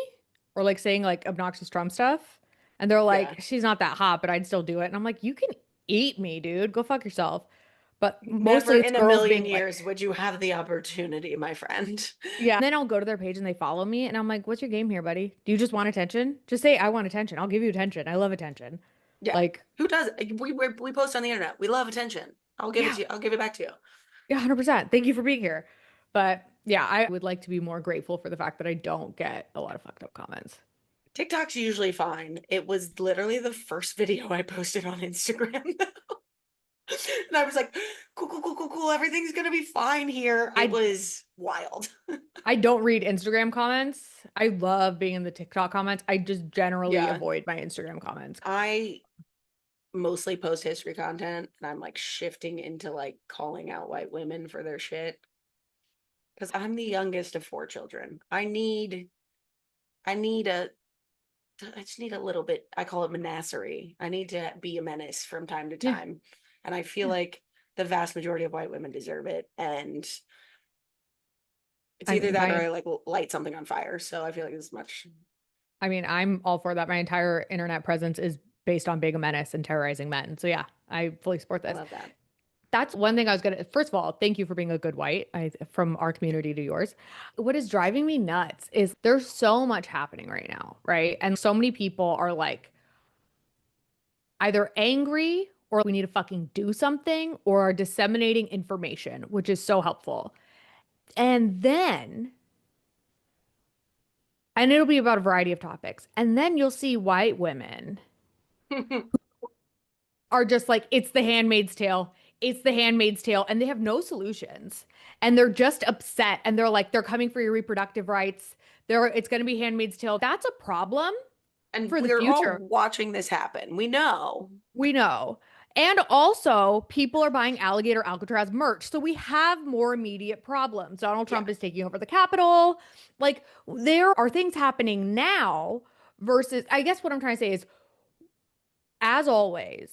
or like saying like obnoxious Trump stuff. And they're Yeah. like, she's not that hot, but I'd still do it. And I'm like, you can eat me, dude. Go fuck yourself. But Never mostly it's in a girls million being like, years would you have the opportunity, my friend. yeah. And then I'll go to their page and they follow me. And I'm like, what's your game here, buddy? Do you just want attention? Just say, I want attention. I'll give you attention. I love attention. Yeah. Like, Who does it? We post on the internet. We love attention. I'll give it yeah, to you. I'll give it back to you. yeah, 100%. Thank you for being here. But yeah, I would like to be more grateful for the fact that I don't get a lot of fucked up comments. TikTok's usually fine. It was literally the first video I posted on Instagram. And I was like, cool, cool, cool, cool, cool. Everything's gonna be fine here. It I was wild. I don't read Instagram comments. I love being in the TikTok comments. I just generally Yeah. avoid my Instagram comments. I mostly post history content and I'm like shifting into like calling out white women for their shit. Because I'm the youngest of four children. I need a I just need a little bit, I call it menagerie. I need to be a menace from time to Yeah. time. And I feel Yeah. like the vast majority of white women deserve it. And it's I either mean, that or I like light something on fire. So I feel like this much. I'm all for that. My entire internet presence is based on being a menace and terrorizing men. So yeah, I fully support I this. love that. That's one thing I was gonna. First of all, thank you for being a good white. From our community to yours. What is driving me nuts is there's so much happening right now, right? And so many people are like either angry or we need to fucking do something or are disseminating information, which is so helpful. And it'll be about a variety of topics. And then you'll see white women are just like, it's the handmaid's tale. It's the handmaid's tale. And they have no solutions. And they're just upset. And they're like, they're coming for your reproductive rights. It's going to be handmaid's tale. That's a problem And for the we're all future. watching this happen. We know. We know. And also, people are buying alligator Alcatraz merch. So we have more immediate problems. Donald Yeah. Trump is taking over the Capitol. Like, there are things happening now versus, I guess what I'm trying to say is, as always,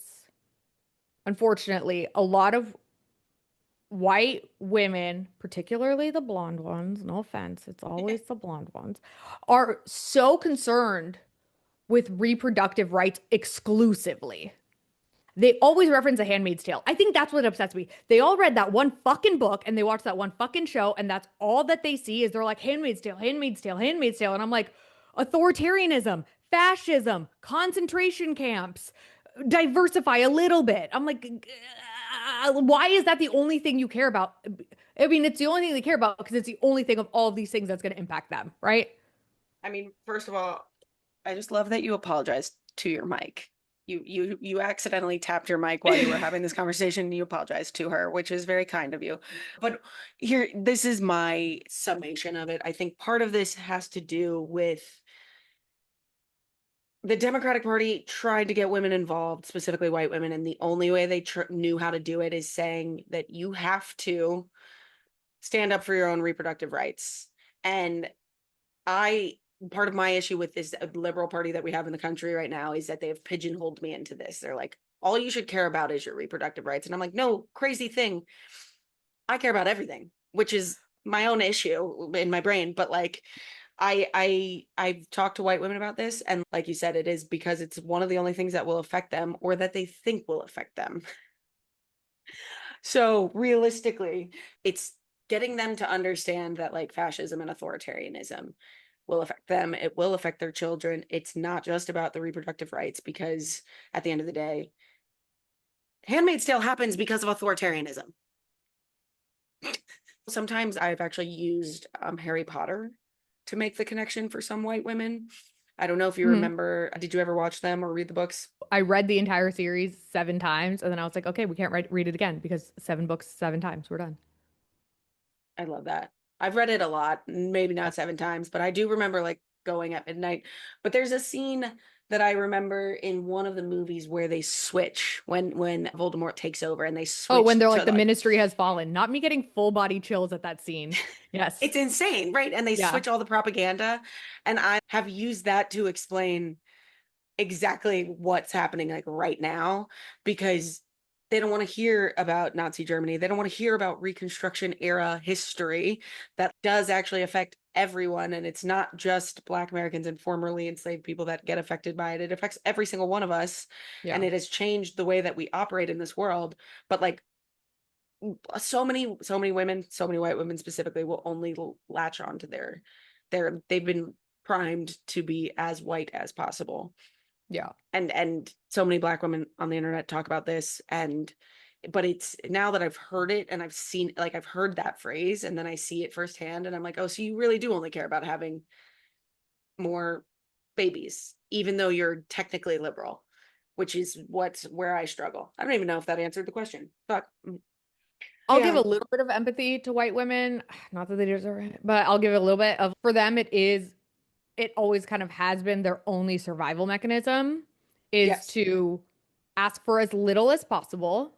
unfortunately, a lot of white women, particularly the blonde ones, no offense, it's always the blonde ones, are so concerned with reproductive rights exclusively. They always reference A Handmaid's Tale. I think that's what upsets me. They all read that one fucking book and they watched that one fucking show, and that's all that they see is they're like, Handmaid's Tale, Handmaid's Tale, Handmaid's Tale. And I'm like, authoritarianism, fascism, concentration camps, diversify a little bit. I'm like, why is that the only thing you care about? I mean, it's the only thing they care about because it's the only thing of all of these things that's going to impact them, right? I mean, first of all, I just love that you apologized to your mic. You accidentally tapped your mic while you were having this conversation and you apologized to her, which is very kind of you. But here, this is my summation of it. I think part of this has to do with the Democratic Party tried to get women involved, specifically white women, and the only way they knew how to do it is saying that you have to stand up for your own reproductive rights. And part of my issue with this liberal party that we have in the country right now is that they have pigeonholed me into this. They're like, all you should care about is your reproductive rights. And I'm like, no, crazy thing. I care about everything, which is my own issue in my brain. But like, I've talked to white women about this, and like you said, it is because it's one of the only things that will affect them or that they think will affect them. So realistically, it's getting them to understand that like fascism and authoritarianism will affect them. It will affect their children. It's not just about the reproductive rights, because at the end of the day, Handmaid's Tale happens because of authoritarianism. Sometimes I've actually used Harry Potter to make the connection for some white women. I don't know if you remember, did you ever watch them or read the books? I read the entire series 7 times, and then I was like, okay, we can't read it again because 7 books, 7 times, we're done. I love that. I've read it a lot, maybe not 7 times, but I do remember like going at midnight. But there's a scene that I remember in one of the movies where they switch when Voldemort takes over and they Oh, when switch they're to like, the like ministry has fallen. Not me getting full body chills at that scene. Yes. it's insane, right? And they Yeah. switch all the propaganda. And I have used that to explain exactly what's happening like right now, because they don't want to hear about Nazi Germany. They don't want to hear about Reconstruction era history that does actually affect everyone. And it's not just Black Americans and formerly enslaved people that get affected by it. It affects every single one of us. And Yeah. it has changed the way that we operate in this world. But like so many women, so many white women specifically, will only latch on to they've been primed to be as white as possible. Yeah. And so many Black women on the internet talk about this, and but it's now that I've heard it and I've seen, like, I've heard that phrase and then I see it firsthand and I'm like, oh, so you really do only care about having more babies, even though you're technically liberal, which is where I struggle. I don't even know if that answered the question. Fuck. I'll give Yeah. a little bit of empathy to white women. Not that they deserve it, but I'll give it a little bit of, for them, it always kind of has been their only survival mechanism is Yes. to ask for as little as possible.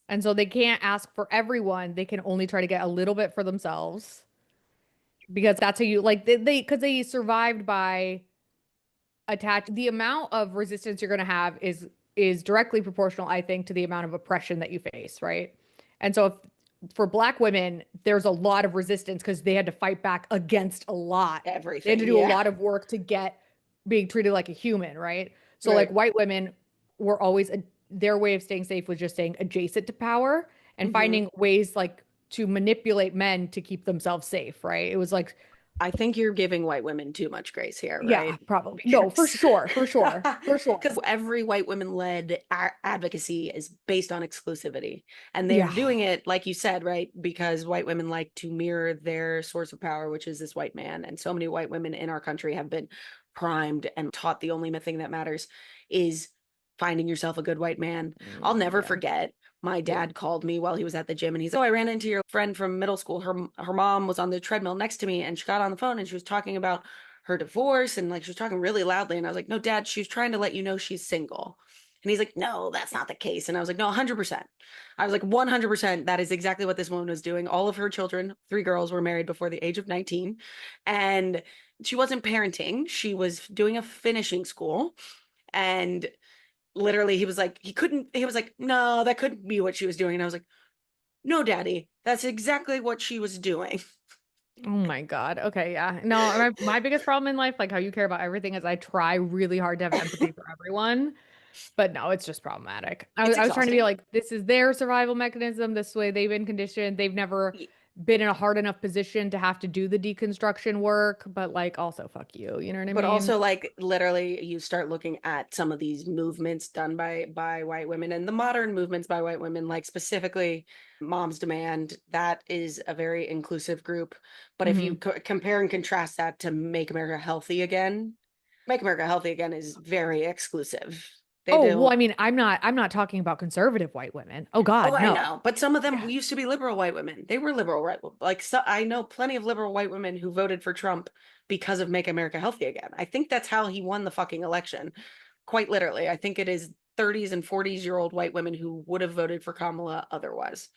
And so they can't ask for everyone. They can only try to get a little bit for themselves because that's how you like because they survived by attached. The amount of resistance you're going to have is directly proportional, I think, to the amount of oppression that you face, right? And so if for Black women, there's a lot of resistance because they had to fight back against a lot. They had to Everything. do a Yeah. lot of work to get being treated like a human, right? So like Right. white women were always their way of staying safe was just staying adjacent to power and Hmm. finding ways like to manipulate men to keep themselves safe, right? It was like, I think you're giving white women too much grace here, yeah, right? probably. No, for Because sure, for sure, for because sure. every white women led advocacy is based on exclusivity. And they're Yeah. doing it, like you said, right? Because white women like to mirror their source of power, which is this white man. And so many white women in our country have been primed and taught the only thing that matters is finding yourself a good white man. I'll never Yeah. forget. My Yeah. dad called me while he was at the gym and he's, oh, I ran into your friend from middle school. Her mom was on the treadmill next to me and she got on the phone and she was talking about her divorce and like she was talking really loudly. And I was like, no, Dad, she was trying to let you know she's single. And he's like, no, that's not the case. And I was like, no, 100%. I was like, 100%. That is exactly what this woman was doing. All of her children, 3 girls, were married before the age of 19. And she wasn't parenting. She was doing a finishing school. And literally he was like, he was like, no, that couldn't be what she was doing. And I was like, no, Daddy, that's exactly what she was doing. Oh my God. Okay, yeah. No, my biggest problem in life, like how you care about everything, is I try really hard to have empathy for everyone, but no, it's just problematic. It's I was trying to be exhausting. like, this is their survival mechanism, this way they've been conditioned. They've never been in a hard enough position to have to do the deconstruction work, but like also fuck you. You know what I But mean? also like literally you start looking at some of these movements done by white women and the modern movements by white women, like specifically Moms Demand. That is a very inclusive group, but if you Hmm. compare and contrast that to Make America Healthy Again, Make America Healthy Again is very exclusive. They Oh, well, don't. I mean, I'm not talking about conservative white women. Oh Oh, God, I no. know, but some of them Yeah. used to be liberal white women. They were liberal, right? Like, so I know plenty of liberal white women who voted for Trump because of Make America Healthy Again. I think that's how he won the fucking election. Quite literally. I think it is 30s and 40s-year-old white women who would have voted for Kamala otherwise.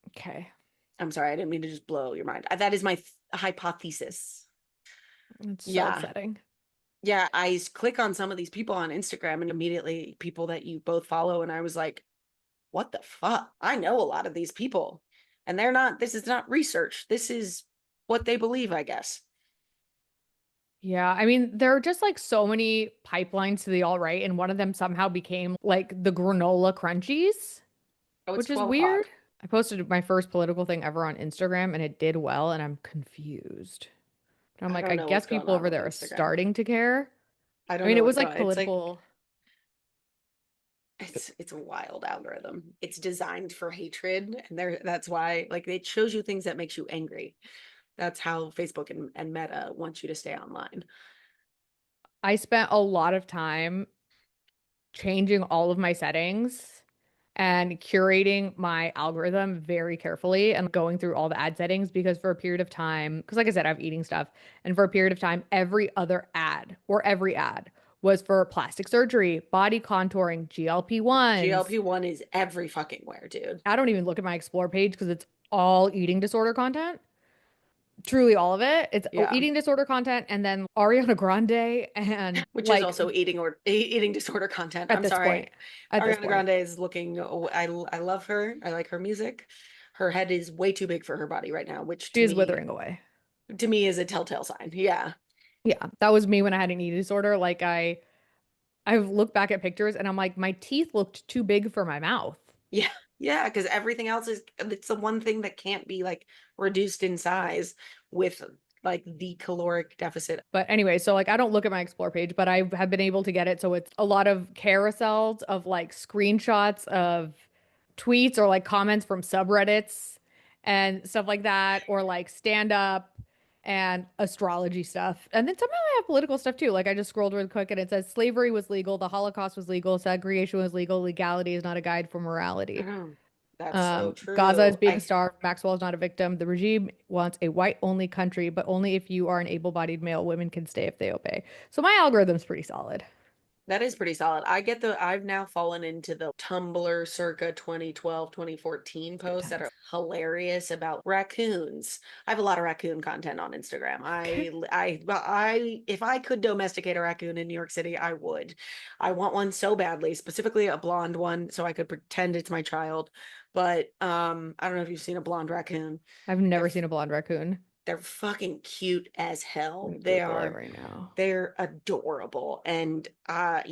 Okay. I'm sorry, I didn't mean to just blow your mind. That is my hypothesis. It's so Yeah. upsetting. Yeah, I click on some of these people on Instagram and immediately people that you both follow, and I was like, what the fuck? I know a lot of these people, and they're not, this is not research. This is what they believe, I guess. Yeah, I mean, there are just like so many pipelines to the all right, and one of them somehow became like the granola crunchies, Oh, it's which is 12 weird. o'clock. I posted my first political thing ever on Instagram and it did well, and I'm confused. And I'm I like, don't I know guess what's going people on over with there are Instagram. starting to care. I I don't mean, know it was what's like going. It's like political. it's a wild algorithm. It's designed for hatred, and that's why like it shows you things that makes you angry. That's how Facebook and Meta wants you to stay online. I spent a lot of time changing all of my settings and curating my algorithm very carefully and going through all the ad settings because for a period of time, because like I said, I have eating stuff, and for a period of time, every ad was for plastic surgery, body contouring, GLP-1s. GLP-1 is every fucking where, dude. I don't even look at my explore page because it's all eating disorder content. Truly all of it. It's Yeah. eating disorder content and then Ariana Grande and Which is like also eating disorder content. at I'm this sorry. point, at this Ariana point, Grande is looking, oh, I love her. I like her music. Her head is way too big for her body right now, which she is withering away. to me is a telltale sign. Yeah. Yeah, that was me when I had an eating disorder. Like I've looked back at pictures and I'm like, my teeth looked too big for my mouth. Yeah. Yeah, because everything else it's the one thing that can't be like reduced in size with like the caloric deficit. But anyway, so like I don't look at my explore page, but I have been able to get it. So it's a lot of carousels of like screenshots of tweets or like comments from subreddits and stuff like that, or like stand up and astrology stuff. And then somehow I have political stuff too. Like I just scrolled really quick and it says slavery was legal, the Holocaust was legal, segregation was legal, legality is not a guide for morality. Oh, that's so Gaza is true. being starved. Maxwell is not a victim. The regime wants a white-only country, but only if you are an able-bodied male. Women can stay if they obey. So my algorithm's pretty solid. That is pretty solid. I've now fallen into the Tumblr circa 2012, 2014 Good posts that times. are hilarious about raccoons. I have a lot of raccoon content on Instagram. Okay. If I could domesticate a raccoon in New York City, I would. I want one so badly, specifically a blonde one, so I could pretend it's my child. But I don't know if you've seen a blonde raccoon. I've They're never seen a blonde raccoon. they're fucking cute as Let hell. me Google it right now. They're adorable. And their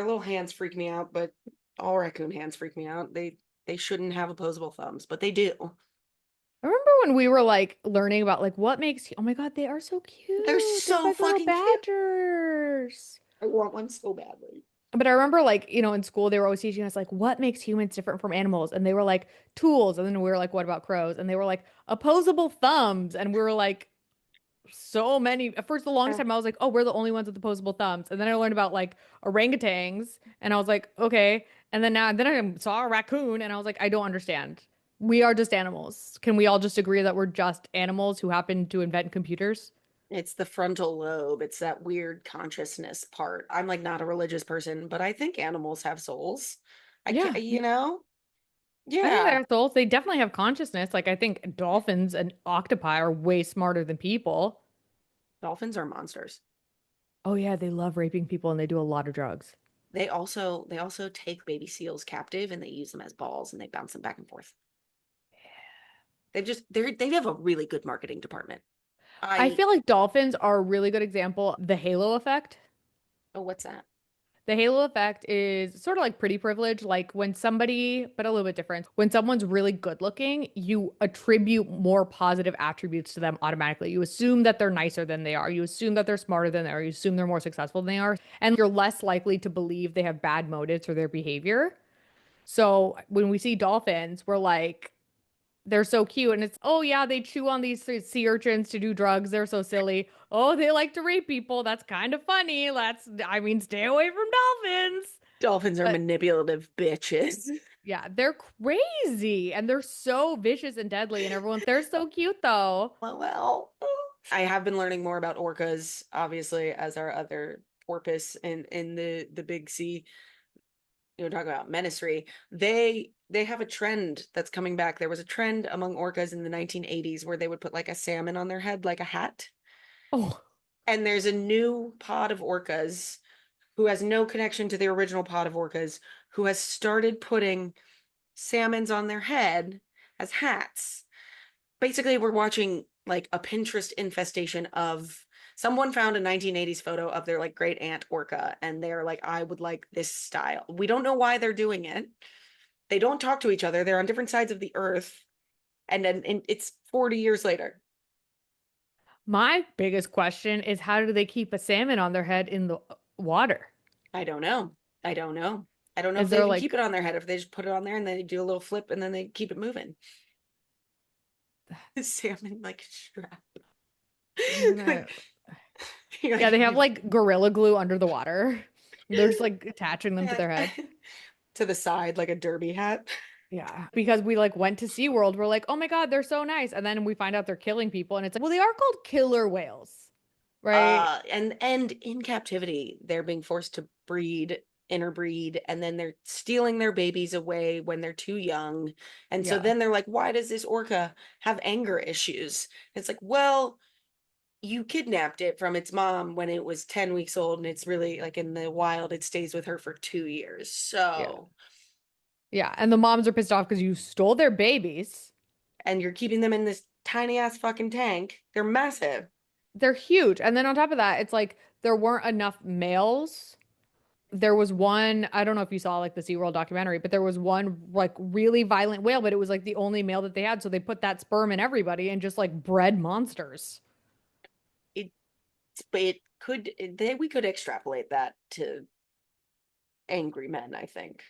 little hands freak me out, but all raccoon hands freak me out. They shouldn't have opposable thumbs, but they do. I remember when we were like learning about like what makes, oh my God, they are so They're cute. They're so like little fucking cute. badgers. I want one so badly. But I remember like, in school they were always teaching us like what makes humans different from animals. And they were like tools. And then we were like, what about crows? And they were like opposable thumbs. And we were like, so many. At first, the longest Uh, time I was like, oh, we're the only ones with opposable thumbs. And then I learned about like orangutans and I was like, okay. And then I saw a raccoon and I was like, I don't understand. We are just animals. Can we all just agree that we're just animals who happen to invent computers? it's the frontal lobe. It's that weird consciousness part. I'm like not a religious person, but I think animals have souls. I can't, Yeah. I think they yeah. have souls. They definitely have consciousness. Like I think dolphins and octopi are way smarter than people. Dolphins are monsters. Oh yeah, they love raping people and they do a lot of drugs. They also take baby seals captive and they use them as balls and they bounce them back and forth. They have a really good marketing department. I I feel like dolphins are a really good example of the halo effect. oh, what's that? The halo effect is sort of like pretty privilege, like when somebody, but a little bit different. When someone's really good looking, you attribute more positive attributes to them automatically. You assume that they're nicer than they are. You assume that they're smarter than they are. You assume they're more successful than they are. And you're less likely to believe they have bad motives for their behavior. So when we see dolphins, we're like, they're so cute. And it's, oh, yeah, they chew on these sea urchins to do drugs. They're so silly. Oh, they like to rape people. That's kind of funny. I mean, stay away from dolphins. Dolphins are But manipulative bitches. yeah, they're crazy and they're so vicious and deadly. And they're so cute though. Well, I have been learning more about orcas, obviously, as our other porpoise in the big sea. Talk about ministry. They have a trend that's coming back. There was a trend among orcas in the 1980s where they would put like a salmon on their head, like a hat. Oh, And there's a new pod of orcas who has no connection to the original pod of orcas who has started putting salmons on their head as hats. Basically, we're watching like a Pinterest infestation of someone found a 1980s photo of their like great aunt orca and they're like, I would like this style. We don't know why they're doing it. They don't talk to each other. They're on different sides of the earth. And it's 40 years later. My biggest question is how do they keep a salmon on their head in the water? I don't know. I don't know. I don't know if Is they there even like keep it on their head, if they just put it on there and then they do a little flip and then they keep it moving. Salmon like strap. I'm gonna Like, you're yeah, like, they have like gorilla glue under the water. They're just like attaching them to their head. to the side like a derby hat. Yeah, because we like went to SeaWorld, we're like, oh my God, they're so nice. And then we find out they're killing people, and it's like, well, they are called killer whales, right? And in captivity, they're being forced to breed, interbreed, and then they're stealing their babies away when they're too young. And so Yeah, then they're like, why does this orca have anger issues? It's like, well, you kidnapped it from its mom when it was 10 weeks old, and it's really like in the wild, it stays with her for 2 years. yeah, So, yeah. And the moms are pissed off because you stole their babies. and you're keeping them in this tiny ass fucking tank. They're massive. They're huge. And then on top of that, it's like there weren't enough males. There was one, I don't know if you saw like the SeaWorld documentary, but there was one like really violent whale, but it was like the only male that they had. So they put that sperm in everybody and just like bred monsters. It, it could, they, we could extrapolate that to angry men, I think.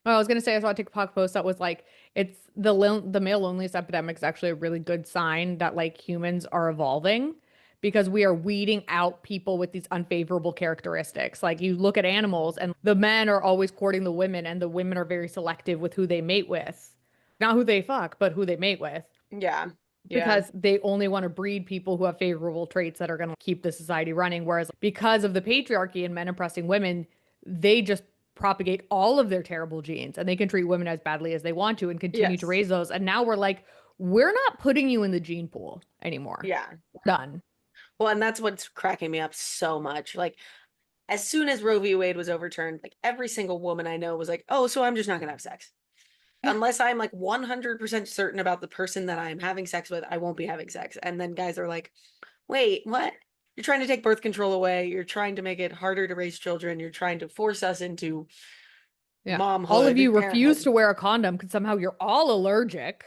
Oh, I was gonna say I saw a TikTok post that was like it's the male loneliness epidemic is actually a really good sign that like humans are evolving because we are weeding out people with these unfavorable characteristics. Like you look at animals and the men are always courting the women and the women are very selective with who they mate with. Not who they fuck, but who they mate with Yeah. Yeah. because they only want to breed people who have favorable traits that are going to keep the society running. Whereas because of the patriarchy and men oppressing women, they just propagate all of their terrible genes and they can treat women as badly as they want to and continue to Yes. raise those. And now we're like, we're not putting you in the gene pool anymore. Yeah. We're done. Well, and that's what's cracking me up so much. Like, as soon as Roe v. Wade was overturned, like every single woman I know was like, oh, so I'm just not gonna have sex. Yeah. Unless I'm like 100% certain about the person that I'm having sex with, I won't be having sex. And then guys are like, wait, what? You're trying to take birth control away. You're trying to make it harder to raise children. You're trying to force us into Yeah. All of momhood, you refuse parenthood. to wear a condom because somehow you're all allergic.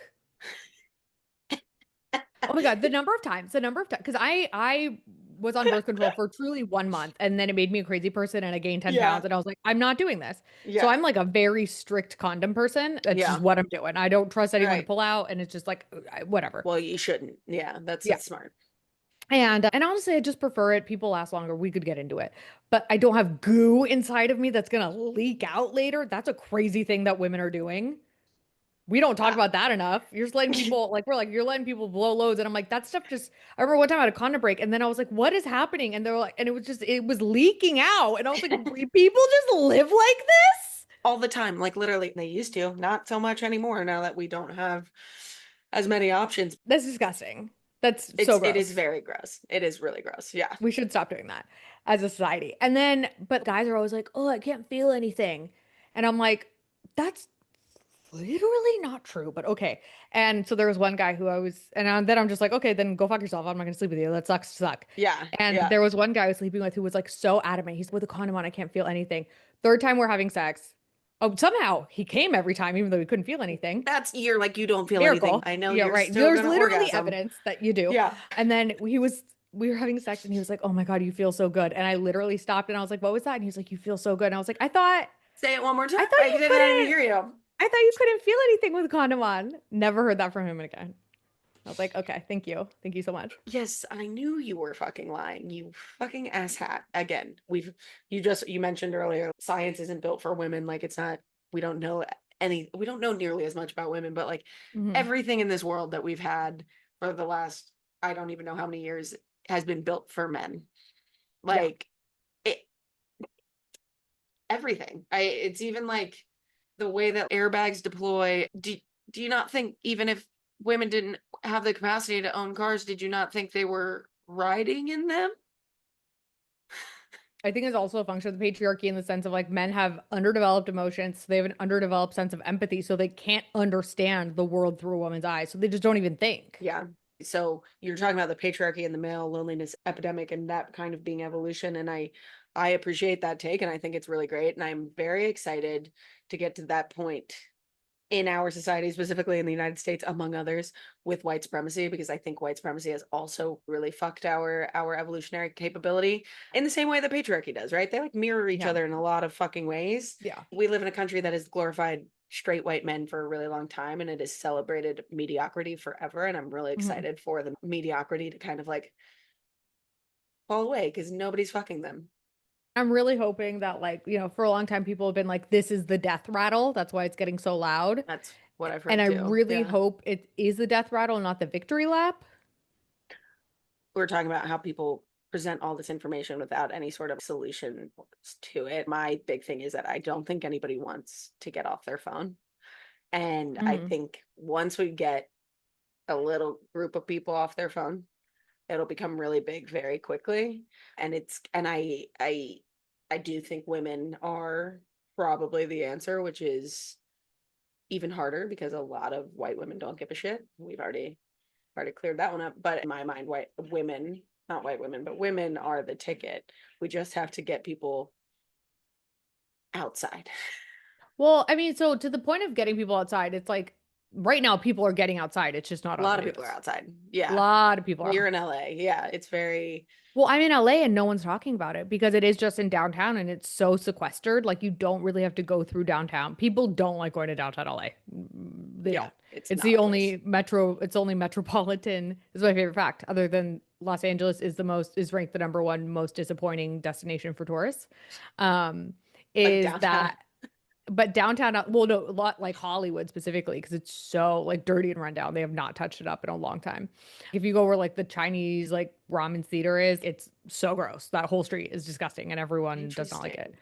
Oh my God, the number of times, because I was on birth control for truly 1 month and then it made me a crazy person and I gained 10 Yeah. pounds and I was like, I'm not doing this. So Yeah. I'm like a very strict condom person. That's just Yeah. what I'm doing. I don't trust anyone to Right. pull out and it's just like, whatever. Well, you shouldn't. Yeah, Yeah. that's smart. And honestly, I just prefer it. People last longer. We could get into it. But I don't have goo inside of me that's gonna leak out later. That's a crazy thing that women are doing. We don't talk Uh, about that enough. You're just letting people like we're like you're letting people blow loads, and I'm like that stuff just. I remember one time I had a condom break, and then I was like, "What is happening?" And they were like, and it was leaking out, and I was like, "People just live like this?" all the time, like literally, they used to, not so much anymore now that we don't have as many options. That's disgusting. That's so It is gross. very gross. It is really gross. Yeah. We should stop doing that as a society. And then, but guys are always like, "Oh, I can't feel anything," and I'm like, "That's literally not true, but okay." And so there was one guy who then I'm just like, okay, then go fuck yourself. I'm not gonna sleep with you. That sucks to suck. Yeah. And Yeah. there was one guy I was sleeping with who was like so adamant. He's with a condom on, I can't feel anything. Third time we're having sex. Oh, somehow he came every time, even though he couldn't feel anything. That's you're like, you don't feel anything. Miracle. I know Yeah, you're right. still There's gonna literally orgasm. evidence that you do. Yeah. And then we were having sex and he was like, oh my God, you feel so good. And I literally stopped and I was like, what was that? And he was like, you feel so good. And I was like, Say it one more time. I thought I you did not even couldn't. hear you. I thought you couldn't feel anything with a condom on. Never heard that from him again. I was like, okay, thank you. Thank you so much. Yes, I knew you were fucking lying. You fucking asshat. Again, you mentioned earlier, science isn't built for women. Like it's not, we don't know we don't know nearly as much about women, but like Hmm. everything in this world that we've had for the last, I don't even know how many years, has been built for men. Yeah. Like it, everything. It's even like the way that airbags deploy. Do you not think even if women didn't have the capacity to own cars, did you not think they were riding in them? I think it's also a function of the patriarchy in the sense of like men have underdeveloped emotions. So they have an underdeveloped sense of empathy. So they can't understand the world through a woman's eyes. So they just don't even think. Yeah. So you're talking about the patriarchy and the male loneliness epidemic and that kind of being evolution. And I appreciate that take and I think it's really great. And I'm very excited to get to that point in our society, specifically in the United States, among others, with white supremacy, because I think white supremacy has also really fucked our evolutionary capability in the same way that patriarchy does, right? They like mirror each Yeah. other in a lot of fucking ways. Yeah. We live in a country that has glorified straight white men for a really long time, and it has celebrated mediocrity forever. And I'm really excited for the mediocrity to kind of like fall away because nobody's fucking them. I'm really hoping that, like, for a long time, people have been like, this is the death rattle. That's why it's getting so loud. That's what I've And heard I too. really Yeah. hope it is the death rattle, not the victory lap. We were talking about how people present all this information without any sort of solution to it. My big thing is that I don't think anybody wants to get off their phone. And I think once we get a little group of people off their phone, it'll become really big very quickly. And I do think women are probably the answer, which is even harder because a lot of white women don't give a shit. We've already cleared that one up. But in my mind, white women, not white women, but women are the ticket. We just have to get people outside. Well, I mean, so to the point of getting people outside, it's like right now people are getting outside. It's just not A on the lot of people are news. outside. A Yeah. lot of people You're are. in LA. Yeah. It's very, Well, I'm in LA and no one's talking about it because it is just in downtown and it's so sequestered. Like you don't really have to go through downtown. People don't like going to downtown LA. They yeah, don't. it's It's not the a place. only metro, it's only metropolitan. This is my favorite fact, other than Los Angeles is ranked the number one most disappointing destination for tourists. Um, Like is downtown. that but downtown, well, no, a lot like Hollywood specifically, because it's so like dirty and run down. They have not touched it up in a long time. If you go where like the Chinese like ramen theater is, it's so gross. That whole street is disgusting and everyone does not like it. Interesting.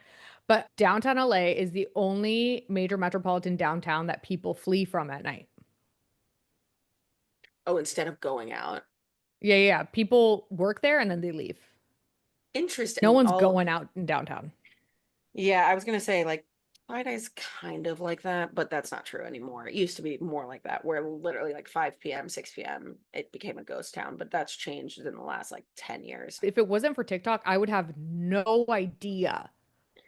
But downtown LA is the only major metropolitan downtown that people flee from at night. Oh, instead of going out. Yeah, yeah, yeah. People work there and then they leave. No Interesting. one's All going out in downtown. Yeah, I was gonna say like Friday's kind of like that, but that's not true anymore. It used to be more like that, where literally like 5 p.m., 6 p.m. it became a ghost town, but that's changed in the last like 10 years. If it wasn't for TikTok, I would have no idea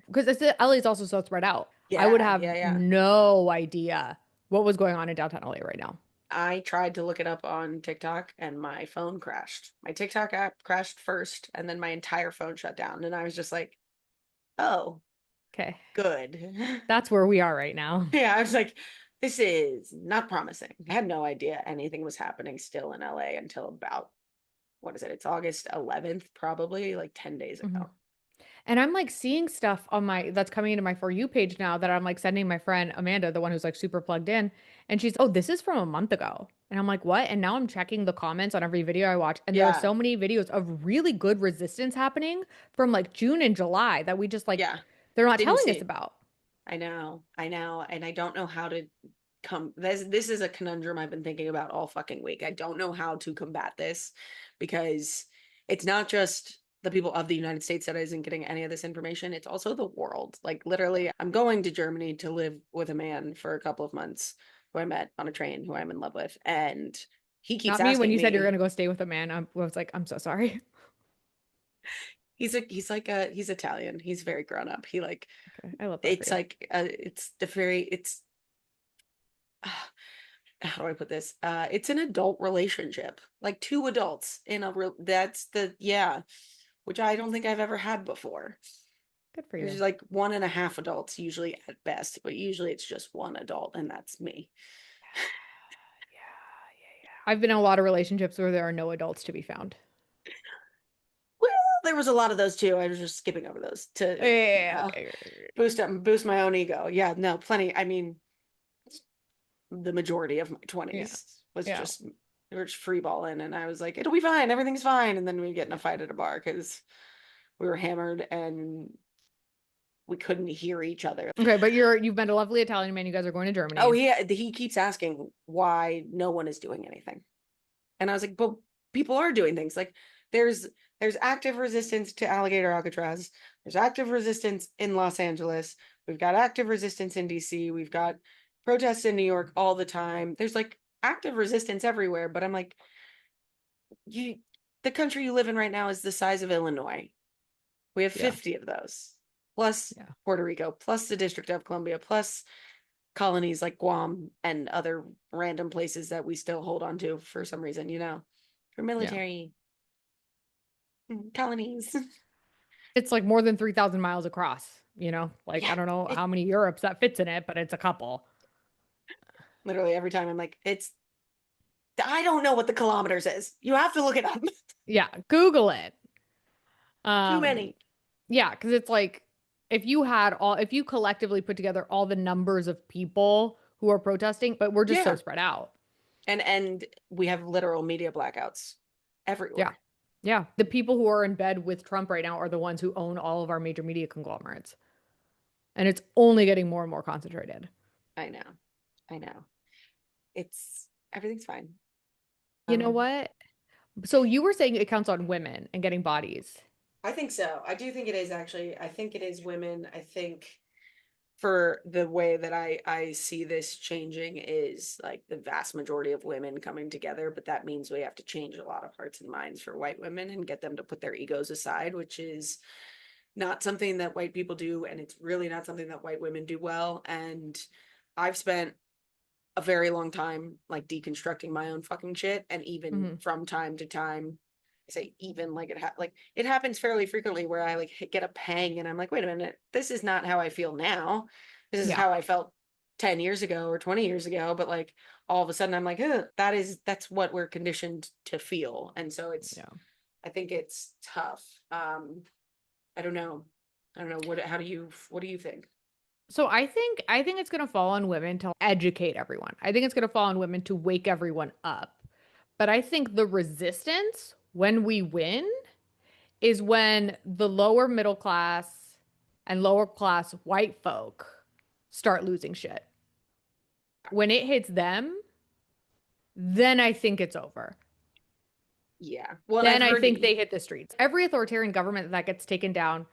because LA is also so spread out. I would Yeah, have yeah, yeah. no idea what was going on in downtown LA right now. I tried to look it up on TikTok and my phone crashed. My TikTok app crashed first, and then my entire phone shut down. And I was just like, oh, Okay. good. That's where we are right now. Yeah, I was like, this is not promising. I had no idea anything was happening still in LA until about, what is it? It's August 11th, probably like 10 days Mhm. ago. And I'm like seeing stuff on my that's coming into my For You page now that I'm like sending my friend Amanda, the one who's like super plugged in. And she's, oh, this is from a month ago. And I'm like, what? And now I'm checking the comments on every video I watch. And there are Yeah, so many videos of really good resistance happening from like June and July that we just like, yeah. they're not Didn't telling us see. about. I know, and I don't know how to come. This is a conundrum I've been thinking about all fucking week. I don't know how to combat this because it's not just the people of the United States that isn't getting any of this information. It's also the world. Like literally, I'm going to Germany to live with a man for a couple of months who I met on a train, who I'm in love with, and he keeps Not me. When asking you said you're me. gonna go stay with a man, I was like, I'm so sorry. He's Italian. He's very grown up. He like Okay. I love that for it's you. like it's the very it's how do I put this? It's an adult relationship, like two adults in a real. That's the yeah, which I don't think I've ever had before. Good for There's you. like one and a half adults usually at best, but usually it's just one adult, and that's me. Yeah, yeah, yeah. I've been in a lot of relationships where there are no adults to be found. Well, there was a lot of those too. I was just skipping over those to Yeah, okay. boost my own ego. Yeah, no, plenty. I mean, the majority of my Yeah. 20s was Yeah. just we were just free balling, and I was like, it'll be fine, everything's fine, and then we get in a fight at a bar because we were hammered and we couldn't hear each other. Okay, but you've met a lovely Italian man. You guys are going to Oh, Germany. he keeps asking why no one is doing anything. And I was like, but people are doing things. Like there's there's active resistance to alligator Alcatraz. There's active resistance in Los Angeles. We've got active resistance in DC. We've got protests in New York all the time. There's like active resistance everywhere, but I'm like, you the country you live in right now is the size of Illinois. We have Yeah. 50 of those. Plus Yeah. Puerto Rico, plus the District of Columbia, plus colonies like Guam and other random places that we still hold on to for some reason, for Yeah. military colonies. It's like more than 3,000 miles across, like Yeah, I don't know it how many Europes that fits in it, but it's a couple. literally every time I'm like, I don't know what the kilometers is. You have to look it up. Yeah, Google it. Too Um, many. yeah, because it's like if you collectively put together all the numbers of people who are protesting, but we're just so Yeah. spread out. And we have literal media blackouts Yeah. everywhere. Yeah. The people who are in bed with Trump right now are the ones who own all of our major media conglomerates. And it's only getting more and more concentrated. I know. I know. It's everything's fine. You know Um, what? So you were saying it counts on women and getting bodies. I think so. I do think it is actually. I think it is women. I think for the way that I see this changing is like the vast majority of women coming together, but that means we have to change a lot of hearts and minds for white women and get them to put their egos aside, which is not something that white people do, and it's really not something that white women do well. And I've spent a very long time like deconstructing my own fucking shit, and even Hmm. from time to time, I say even like it happens fairly frequently where I like get a pang and I'm like, wait a minute, this is not how I feel now. This is Yeah. how I felt 10 years ago or 20 years ago, but like all of a sudden I'm like, that's what we're conditioned to feel. And so Yeah. I think it's tough. I don't know. I don't know. What do you think? So I think it's going to fall on women to educate everyone. I think it's going to fall on women to wake everyone up. But I think the resistance when we win is when the lower middle class and lower class white folk start losing shit. When it hits them, then I think it's over. Yeah. Well, and I've Then I heard think they hit the streets. Every authoritarian government that gets taken down,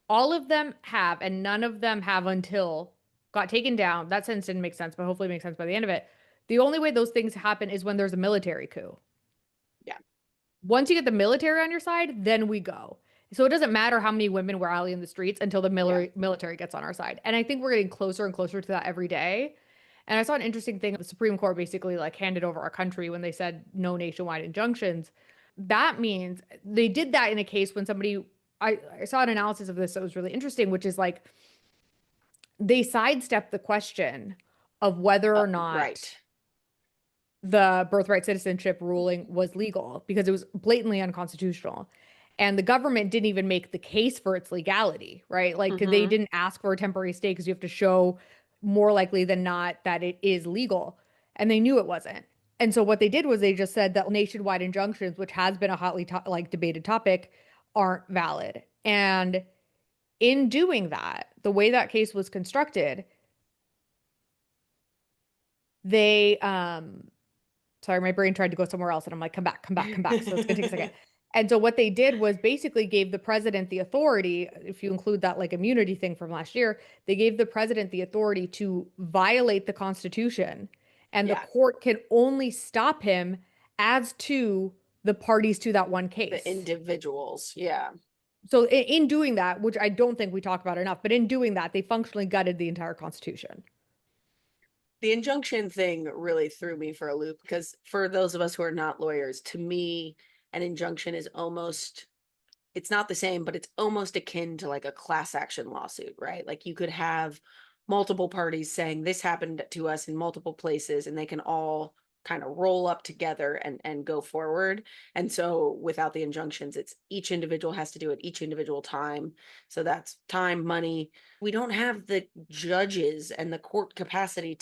all of them have, and none of them have until got taken down. That sentence didn't make sense, but hopefully it makes sense by the end of it. The only way those things happen is when there's a military coup. yeah. Once you get the military on your side, then we go. So it doesn't matter how many women we're rallying in the streets until the Yeah. military gets on our side. And I think we're getting closer and closer to that every day. And I saw an interesting thing. The Supreme Court basically like handed over our country when they said no nationwide injunctions. That means they did that in a case when I saw an analysis of this that was really interesting, which is like they sidestepped the question of whether or not Right. the birthright citizenship ruling was legal because it was blatantly unconstitutional. And the government didn't even make the case for its legality, right? Like they Mm-hmm. didn't ask for a temporary stay because you have to show more likely than not that it is legal. And they knew it wasn't. And so what they did was they just said that nationwide injunctions, which has been a hotly like debated topic, aren't valid. And in doing that, the way that case was constructed, they sorry, my brain tried to go somewhere else and I'm like, come back, come back, come back. So it's gonna take a second. And so what they did was basically gave the president the authority, if you include that like immunity thing from last year, they gave the president the authority to violate the Constitution. And the Yeah. court can only stop him as to the parties to that one The case. individuals. Yeah. So in doing that, which I don't think we talk about enough, but in doing that, they functionally gutted the entire Constitution. The injunction thing really threw me for a loop because for those of us who are not lawyers, to me, an injunction is almost, it's not the same, but it's almost akin to like a class action lawsuit, right? Like you could have multiple parties saying this happened to us in multiple places and they can all kind of roll up together and go forward. And so without the injunctions, it's each individual has to do it each individual time. So that's time, money. We don't have the judges and the court capacity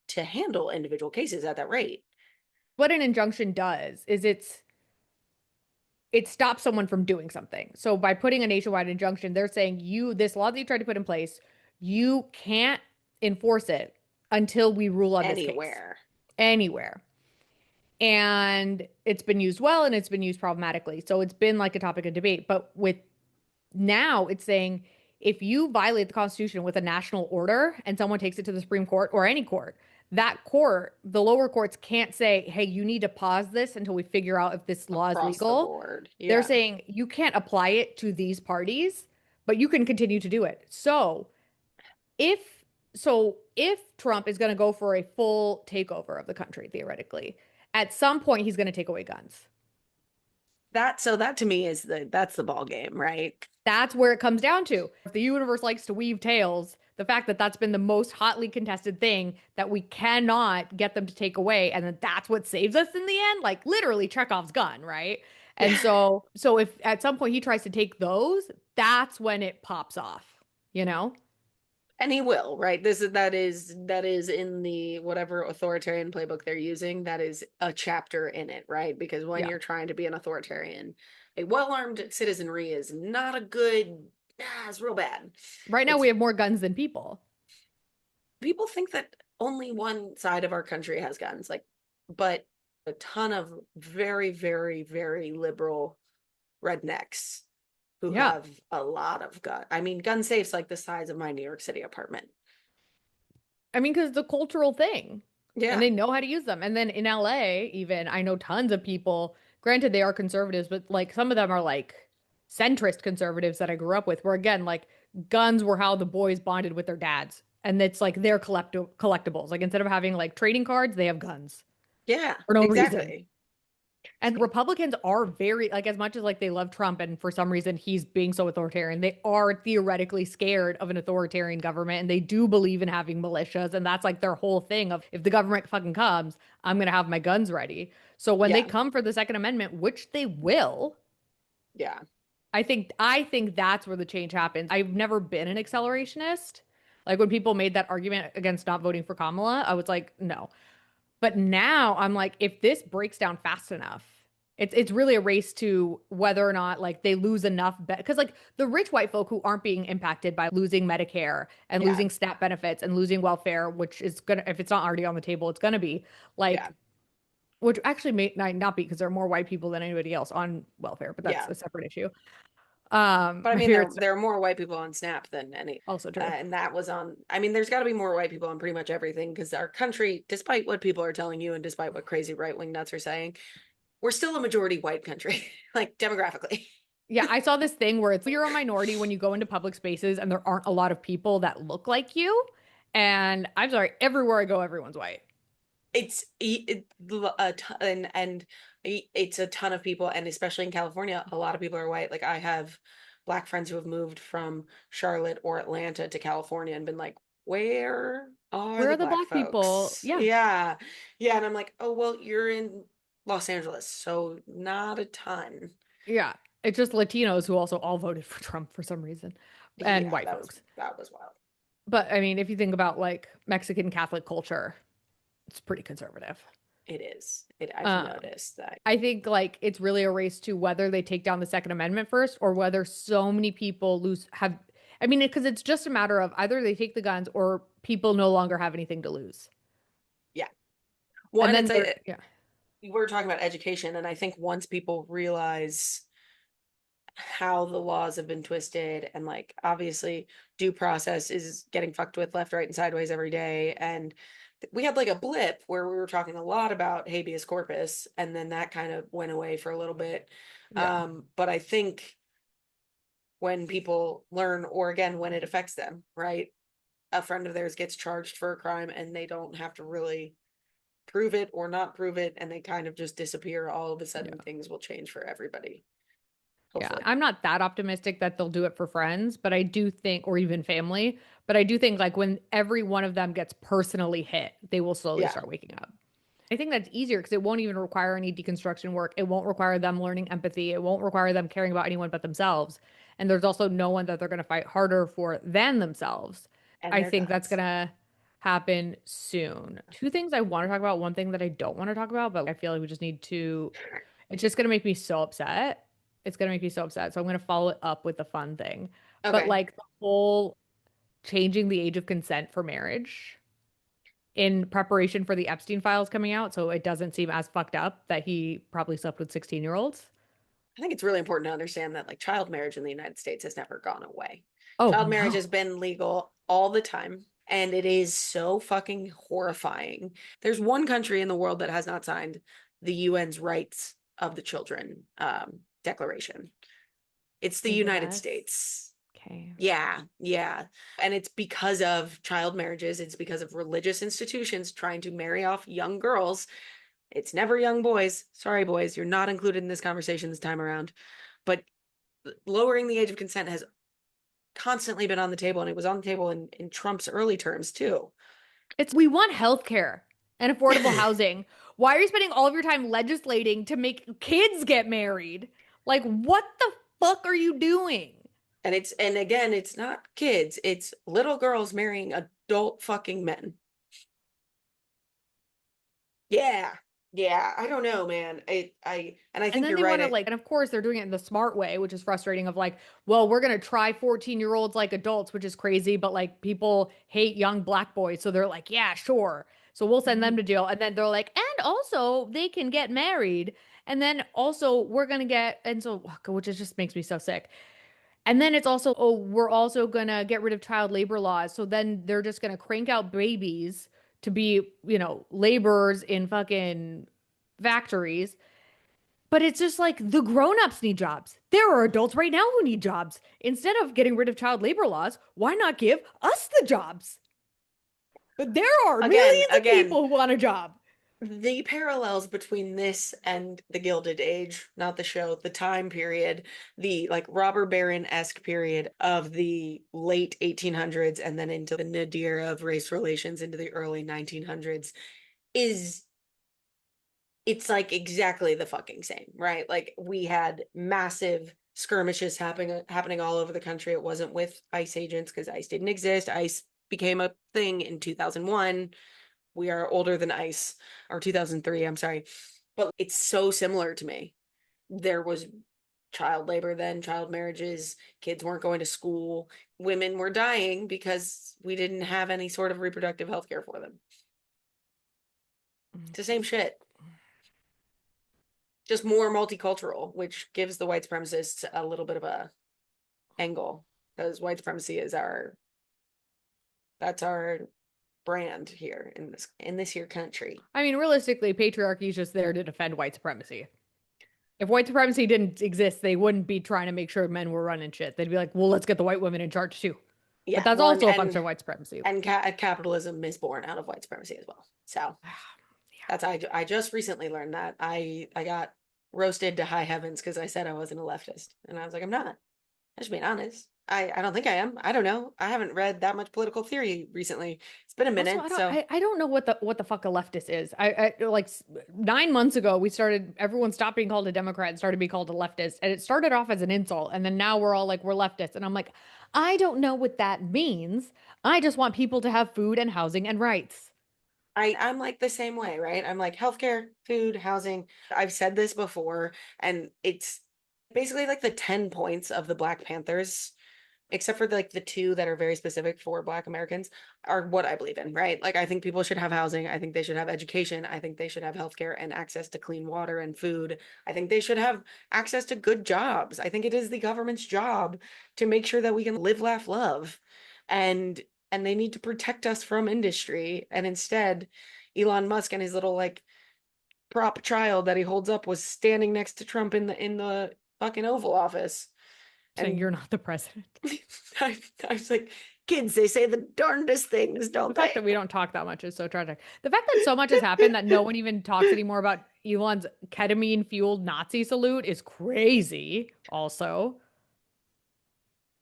to handle individual cases at that rate. What an injunction does is it stops someone from doing something. So by putting a nationwide injunction, they're saying this law that you tried to put in place, you can't enforce it until we rule on this case Anywhere. anywhere. And it's been used well and it's been used problematically. So it's been like a topic of debate. But with now it's saying if you violate the Constitution with a national order and someone takes it to the Supreme Court or any court, that court, the lower courts can't say, hey, you need to pause this until we figure out if this law is Across the legal. board. They're Yeah. saying you can't apply it to these parties, but you can continue to do it. So if So if Trump is going to go for a full takeover of the country, theoretically, at some point he's going to take away guns. That to me is that's the ball game, right? That's where it comes down to. If the universe likes to weave tales, the fact that that's been the most hotly contested thing that we cannot get them to take away, and then that's what saves us in the end, like literally Chekhov's gun, right? And Yeah. so if at some point he tries to take those, that's when it pops off, you know? And he will, right? That is in the whatever authoritarian playbook they're using. That is a chapter in it, right? Because when Yeah. you're trying to be an authoritarian, a well-armed citizenry is not a good. It's real bad. Right now It's we have more guns than people. people think that only one side of our country has guns, like, but a ton of very, very, very liberal rednecks who Yeah. have a lot of gun. I mean, gun safes like the size of my New York City apartment. I mean, because it's a cultural thing and Yeah. they know how to use them. And then in LA, even, I know tons of people, granted, they are conservatives, but like some of them are like centrist conservatives that I grew up with, where again, like guns were how the boys bonded with their dads. And it's like their collectibles. Like instead of having like trading cards, they have guns Yeah, for no reason. exactly. And Republicans are very, like, as much as like they love Trump and for some reason he's being so authoritarian, they are theoretically scared of an authoritarian government and they do believe in having militias. And that's like their whole thing of if the government fucking comes, I'm going to have my guns ready. So when they Yeah, come for the Second Amendment, which they will, yeah, I think that's where the change happens. I've never been an accelerationist. Like when people made that argument against not voting for Kamala, I was like, no. But now I'm like, if this breaks down fast enough, it's really a race to whether or not like they lose enough because like the rich white folk who aren't being impacted by losing Medicare and yeah, losing SNAP benefits and losing welfare, which is gonna if it's not already on the table, it's gonna be yeah, like which actually may not be because there are more white people than anybody else on welfare, but that's yeah. a separate issue. But I My mean, there favorite there are more white people on Snap than any, also true. and that was on. I mean, there's got to be more white people on pretty much everything because our country, despite what people are telling you and despite what crazy right wing nuts are saying, we're still a majority white country, like demographically. Yeah, I saw this thing where it's you're a minority when you go into public spaces and there aren't a lot of people that look like you. And I'm sorry, everywhere I go, everyone's white. It's a ton, and it's a ton of people, and especially in California, a lot of people are white. Like I have black friends who have moved from Charlotte or Atlanta to California and been like, "Where are Where the are the black black people? folks?" Yeah, Yeah, yeah, and I'm like, "Oh well, you're in Los Angeles, so not a ton." yeah. It's just Latinos who also all voted for Trump for some reason and Yeah, white folks. that was wild. But I mean, if you think about like Mexican Catholic culture, it's pretty conservative. It is. I've Um, noticed that. I think like it's really a race to whether they take down the Second Amendment first or whether so many people lose have I mean, because it's just a matter of either they take the guns or people no longer have anything to lose. Yeah. Well, And and then it's they're yeah. we're talking about education, and I think once people realize how the laws have been twisted and like obviously due process is getting fucked with left, right, and sideways every day. And we had like a blip where we were talking a lot about habeas corpus and then that kind of went away for a little bit. Yeah. But I think when people learn, or again, when it affects them, right? A friend of theirs gets charged for a crime and they don't have to really prove it or not prove it, and they kind of just disappear. All of a sudden, Yeah. things will change for everybody, Yeah. hopefully. I'm not that optimistic that they'll do it for friends, but I do think or even family, but I do think like when every one of them gets personally hit, they will slowly Yeah. start waking up. I think that's easier because it won't even require any deconstruction work. It won't require them learning empathy. It won't require them caring about anyone but themselves. And there's also no one that they're going to fight harder for than themselves. And I their think that's guns. going to happen soon. Two things I want to talk about. One thing that I don't want to talk about, but I feel like we just need to, it's just going to make me so upset. It's going to make me so upset. So I'm going to follow it up with the fun thing. But Okay. like the whole changing the age of consent for marriage in preparation for the Epstein files coming out, so it doesn't seem as fucked up that he probably slept with 16-year-olds. I think it's really important to understand that like child marriage in the United States has never gone away. Oh Child marriage no. has been legal all the time, and it is so fucking horrifying. There's one country in the world that has not signed the UN's Rights of the Children Declaration. It's the The United US. States. Okay. Yeah, yeah. And it's because of child marriages. It's because of religious institutions trying to marry off young girls. It's never young boys. Sorry, boys, you're not included in this conversation this time around. But lowering the age of consent has constantly been on the table, and it was on the table in Trump's early terms too. We want healthcare and affordable housing. Why are you spending all of your time legislating to make kids get married? Like, what the fuck are you doing? And again, it's not kids, it's little girls marrying adult fucking men. Yeah. Yeah, I don't know, man. I And think then you're they right. want to like, and of course they're doing it in the smart way, which is frustrating of like, well, we're going to try 14-year-olds like adults, which is crazy, but like people hate young black boys. So they're like, yeah, sure. So we'll send them to jail. And then they're like, and also they can get married. And then also we're going to get, and so, which is just makes me so sick. And then it's also, oh, we're also going to get rid of child labor laws. So then they're just going to crank out babies to be, laborers in fucking factories. But it's just like the grown-ups need jobs. There are adults right now who need jobs. Instead of getting rid of child labor laws, why not give us the jobs? But there are Again, millions of again, people who want a job. the parallels between this and the Gilded Age, not the show, the time period, the like robber baron-esque period of the late 1800s and then into the nadir of race relations into the early 1900s is it's like exactly the fucking same, right? Like we had massive skirmishes happening all over the country. It wasn't with ICE agents because ICE didn't exist. ICE became a thing in 2001. We are older than ICE, or 2003, I'm sorry. But it's so similar to me. There was child labor then, child marriages, kids weren't going to school, women were dying because we didn't have any sort of reproductive health care for them. It's the same shit. Just more multicultural, which gives the white supremacists a little bit of a angle because white supremacy is that's our brand here in this here country. I mean, realistically, patriarchy is just there to defend white supremacy. If white supremacy didn't exist, they wouldn't be trying to make sure men were running shit. They'd be like, well, let's get the white women in charge too. But Yeah, that's well, also a function of white supremacy. capitalism is born out of white supremacy as well. So that's I just recently learned that I got roasted to high heavens because I said I wasn't a leftist, and I was like, I'm not. I just being honest. I don't think I am. I don't know. I haven't read that much political theory recently. It's been a Also, minute, so I don't know what the fuck a leftist is. I like 9 months ago everyone stopped being called a Democrat and started being called a leftist, and it started off as an insult, and then now we're all like we're leftists, and I'm like, I don't know what that means. I just want people to have food and housing and rights. I'm like the same way, right? I'm like healthcare, food, housing. I've said this before, and it's basically like the 10 points of the Black Panthers, except for like the two that are very specific for Black Americans, are what I believe in, right? Like I think people should have housing. I think they should have education. I think they should have healthcare and access to clean water and food. I think they should have access to good jobs. I think it is the government's job to make sure that we can live, laugh, love. And and they need to protect us from industry. And instead, Elon Musk and his little like prop child that he holds up was standing next to Trump in the fucking Oval Office. Saying And you're not the president. I was like, kids, they say the darndest things, The don't fact they? that we don't talk that much is so tragic. The fact that so much has happened that no one even talks anymore about Elon's ketamine fueled Nazi salute is crazy, also.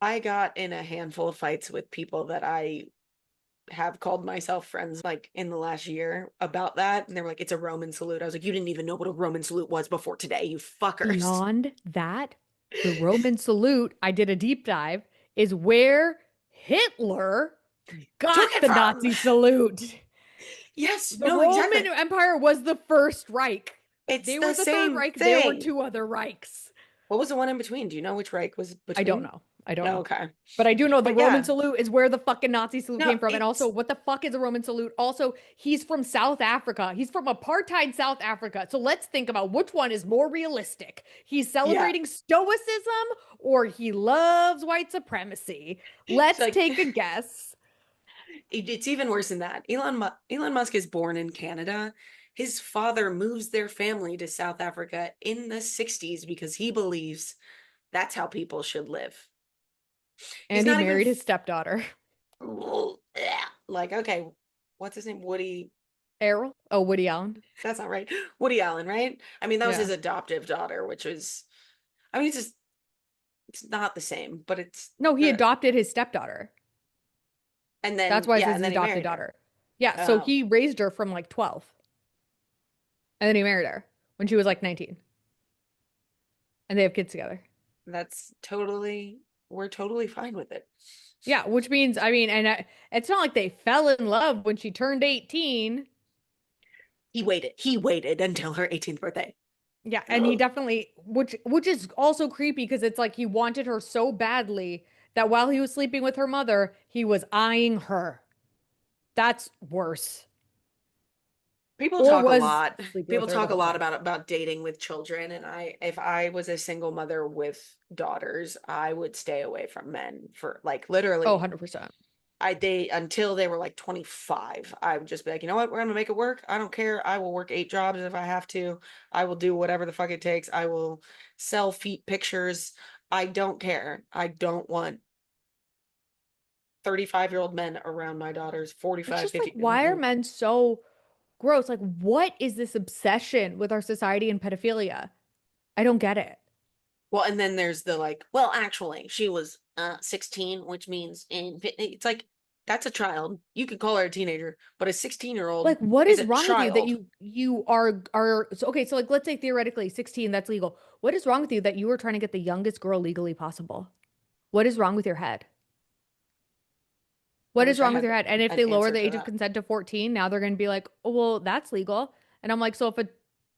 I got in a handful of fights with people that I have called myself friends like in the last year about that. And they were like, it's a Roman salute. I was like, you didn't even know what a Roman salute was before today, you fuckers. Beyond that, the Roman salute, I did a deep dive, is where Hitler got Took it the from. Nazi salute. Yes, The no, Roman exactly. Empire was the first Reich. It's They the were the Third same Reich. There were thing. two other Reichs. What was the one in between? Do you know which Reich was I don't between? know. I don't Oh, know. okay. But I do know the But Roman yeah, salute is where the fucking Nazi salute no, came from. And also, what the fuck is a Roman salute? Also, he's from South Africa. He's from apartheid South Africa. So let's think about which one is more realistic. He's yeah. celebrating stoicism or he loves white supremacy. It's Let's like take a guess. it's even worse than that. Elon Musk is born in Canada. His father moves their family to South Africa in the 60s because he believes that's how people should live. He's And he not even married his stepdaughter. like, okay, what's his name? Woody. Errol? Oh, Woody Allen. That's not right. Woody Allen, right? I mean, that was his Yeah. adoptive daughter, which was, I mean, it's not the same, but it's No, he the, adopted his stepdaughter. and That's then, why it yeah, says and his then he adopted married her. daughter. Yeah, so Oh, he raised her from like 12, and then he married her when she was like 19, and they have kids together. that's totally, we're totally fine with it. Yeah, which means, I mean, it's not like they fell in love when she turned 18. He waited until her 18th birthday. Yeah, and he definitely, which is also creepy because it's like he wanted her so badly that while he was sleeping with her mother, he was eyeing her. That's worse. People Or talk a was lot. sleeping People with her the talk a whole lot time. about dating with children, and if I was a single mother with daughters, I would stay away from men for like Oh, literally 100%. I they until they were like 25. I would just be like, you know what, we're gonna make it work. I don't care. I will work 8 jobs if I have to. I will do whatever the fuck it takes. I will sell feet pictures. I don't care. I don't want 35-year-old men around my daughters, It's 45, just like, 50. why are men so gross? Like, what is this obsession with our society and pedophilia? I don't get it. Well, and then there's the like, well, actually, she was 16, which means it's like that's a child. You could call her a teenager, but a 16-year-old Like, what is is a wrong with you that child. you are so okay, so like let's say theoretically 16, that's legal. What is wrong with you that you were trying to get the youngest girl legally possible? What is wrong with your head? I What is wish I wrong with had your head? And if an they lower answer the for age of that. consent to 14, now they're going to be like, oh, well, that's legal. And I'm like, so if a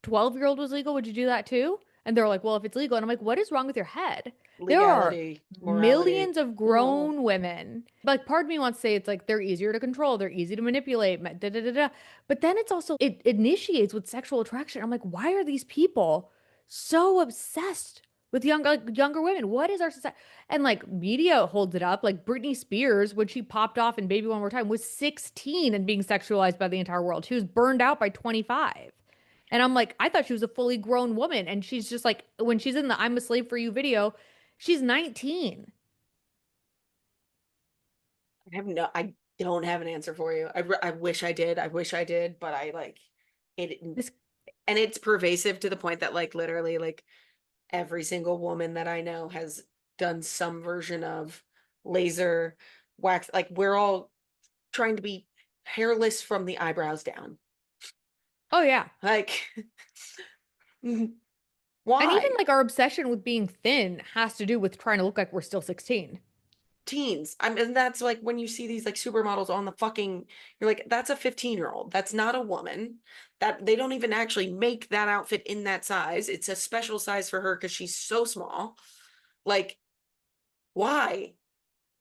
12-year-old was legal, would you do that too? And they're like, well, if it's legal. And I'm like, what is wrong with your head? There are Legality, morality. millions of Oh, grown women. Like, part of me wants to say it's like they're easier to control, they're easy to manipulate, da da da da. But then it's also, it initiates with sexual attraction. I'm like, why are these people so obsessed with younger women? What is our society? And like media holds it up. Like Britney Spears, when she popped off in Baby One More Time, was 16 and being sexualized by the entire world. She was burned out by 25. And I'm like, I thought she was a fully grown woman. And she's just like, when she's in the I'm a Slave for You video, she's 19. I don't have an answer for you. I wish I did. I wish I did, but I like it, This, and it's pervasive to the point that like literally like every single woman that I know has done some version of laser wax. Like we're all trying to be hairless from the eyebrows down. oh, yeah. Like, And even why? like our obsession with being thin has to do with trying to look like we're still 16. Teens. I mean, that's like when you see these like supermodels on the fucking, you're like, that's a 15-year-old. That's not a woman. That they don't even actually make that outfit in that size. It's a special size for her because she's so small. Like, why?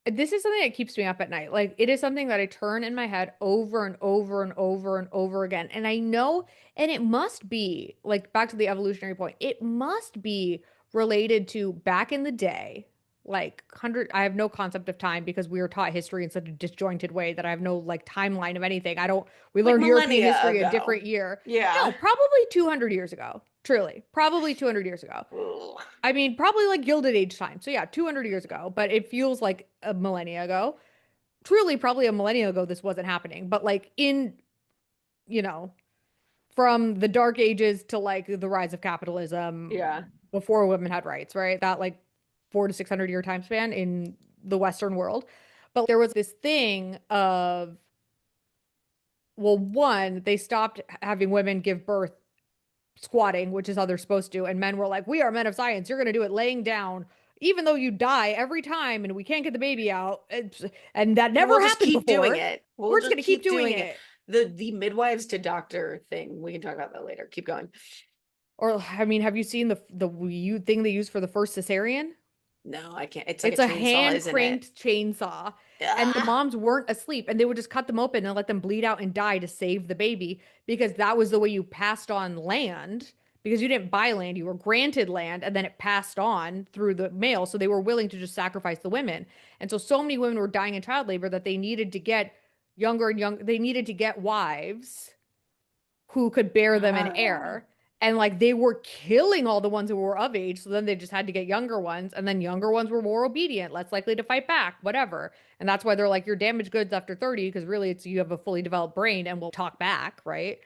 This is something that keeps me up at night. Like it is something that I turn in my head over and over and over and over again. And I know, and it must be like back to the evolutionary point, it must be related to back in the day, like 100, I have no concept of time because we were taught history in such a disjointed way that I have no like timeline of anything. We Like learned European millennia history a ago. different year. Yeah. No, probably 200 years ago. Truly, probably 200 years ago. Ugh. I mean, probably like Gilded Age time. So yeah, 200 years ago, but it feels like a millennia ago. Truly, probably a millennia ago, this wasn't happening. But like you know, from the dark ages to like the rise of Yeah. capitalism before women had rights, right? That like 400 to 600 year time span in the Western world. But there was this thing of, well, one, they stopped having women give birth squatting, which is how they're supposed to. And men were like, we are men of science. You're going to do it laying down, even though you die every time and we can't get the baby out. And that And never we'll just happened keep doing before. it. We'll We're just just going to keep keep doing doing it. it. The midwives to doctor thing. We can talk about that later. Keep going. Or, I mean, have you seen the thing they use for the first cesarean? No, I can't. It's like a It's a chainsaw, hand isn't it? cranked chainsaw. And the Ah, moms weren't asleep and they would just cut them open and let them bleed out and die to save the baby because that was the way you passed on land because you didn't buy land, you were granted land and then it passed on through the male. So they were willing to just sacrifice the women. And so many women were dying in child labor that they needed to get younger and young, they needed to get wives who could bear them an ah. heir. And like they were killing all the ones who were of age. So then they just had to get younger ones. And then younger ones were more obedient, less likely to fight back, whatever. And that's why they're like, you're damaged goods after 30, because really it's you have a fully developed brain and will talk back, right?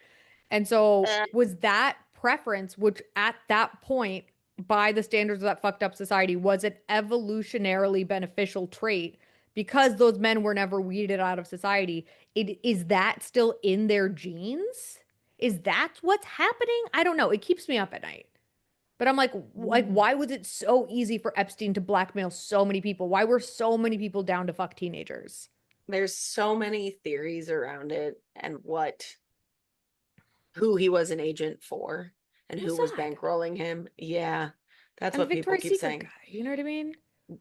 And so was that preference, which at that point, by the standards of that fucked up society, was an evolutionarily beneficial trait because those men were never weeded out of society. Is that still in their genes? Is that what's happening? I don't know. It keeps me up at night. But I'm like, why was it so easy for Epstein to blackmail so many people? Why were so many people down to fuck teenagers? There's so many theories around it and who he was an agent for and who was Mossad bankrolling him. Yeah, that's and the what people Victoria's keep Secret saying. guy. You know what I mean?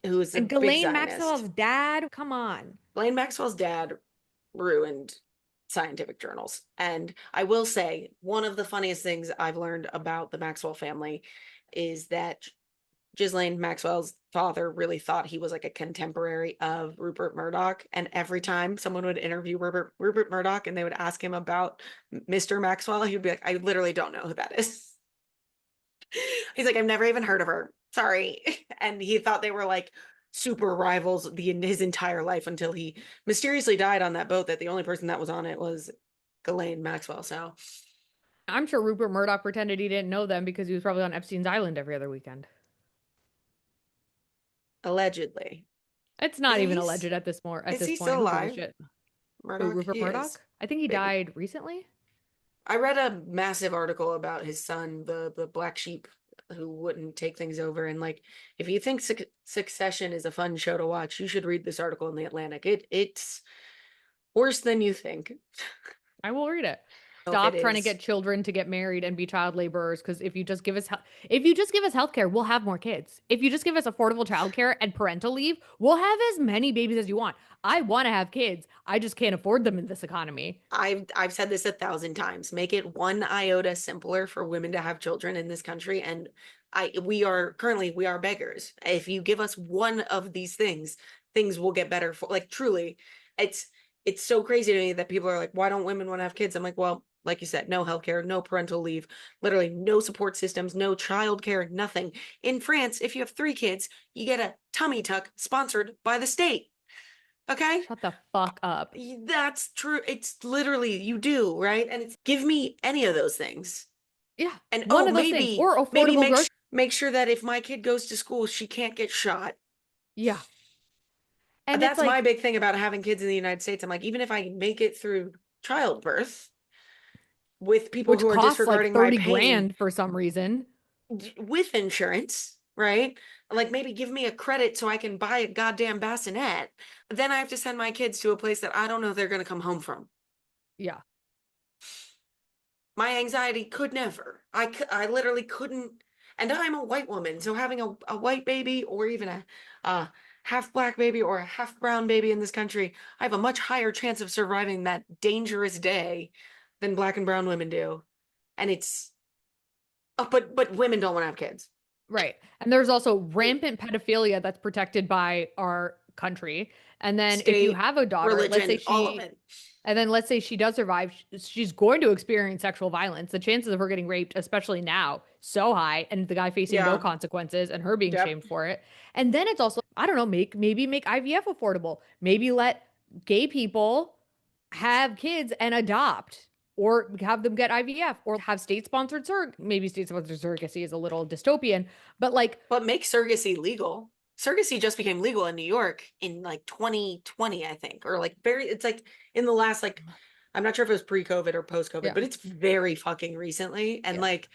Who is a And big Ghislaine Zionist. Maxwell's dad. Come on. Ghislaine Maxwell's dad ruined scientific journals. And I will say, one of the funniest things I've learned about the Maxwell family is that Ghislaine Maxwell's father really thought he was like a contemporary of Rupert Murdoch. And every time someone would interview Rupert Murdoch and they would ask him about Mr. Maxwell, he would be like, I literally don't know who that is. He's like, I've never even heard of her. Sorry. And he thought they were like super rivals his entire life until he mysteriously died on that boat that the only person that was on it was Ghislaine Maxwell. So I'm sure Rupert Murdoch pretended he didn't know them because he was probably on Epstein's Island every other weekend. allegedly. It's not even He's alleged at this more at is this he point. still Who gives a alive? shit? Who, Murdoch? Rupert He is. Murdoch? I think he Maybe. died recently. I read a massive article about his son, the black sheep who wouldn't take things over. And like, if you think Succession is a fun show to watch, you should read this article in the Atlantic. It's worse than you think. I will read it. If it Stop trying to is, get children to get married and be child laborers because if you just give us healthcare, we'll have more kids. If you just give us affordable childcare and parental leave, we'll have as many babies as you want. I want to have kids. I just can't afford them in this economy. I've said this 1,000 times. Make it one iota simpler for women to have children in this country, and we are beggars. If you give us one of these things, things will get better for like truly. It's it's so crazy to me that people are like, why don't women want to have kids? I'm like, well, like you said, no healthcare, no parental leave, literally no support systems, no childcare, nothing. In France, if you have 3 kids, you get a tummy tuck sponsored by the state. Okay? Shut the fuck up. That's true. It's literally you do, right? And it's give me any of those things. Yeah, And one of those things or maybe affordable groceries. make sure that if my kid goes to school, she can't get shot. Yeah, and it's That's my like big thing about having kids in the United States. I'm like, even if I make it through childbirth with people which who are costs like disregarding my 30 pain grand for some reason. with insurance, right? Like maybe give me a credit so I can buy a goddamn bassinet. Then I have to send my kids to a place that I don't know they're going to come home from. Yeah. My anxiety could never. I literally couldn't. And I'm a white woman, so having a white baby or even a half black baby or a half brown baby in this country, I have a much higher chance of surviving that dangerous day than black and brown women do. And it's but women don't want to have kids. Right. And there's also rampant pedophilia that's protected by our country. And then if you State, have a daughter, religion, all of it. and then let's say she does survive, she's going to experience sexual violence. The chances of her getting raped, especially now, so high, and the guy facing no Yeah. consequences and her being Yep. shamed for it. And then it's also, I don't know, maybe make IVF affordable. Maybe let gay people have kids and adopt or have them get IVF or have state-sponsored maybe state-sponsored surrogacy is a little dystopian, but like But make surrogacy legal. Surrogacy just became legal in New York in like 2020, I think, or like it's like in the last like I'm not sure if it was pre-COVID or post-COVID, yeah, but it's very fucking recently. And yeah. like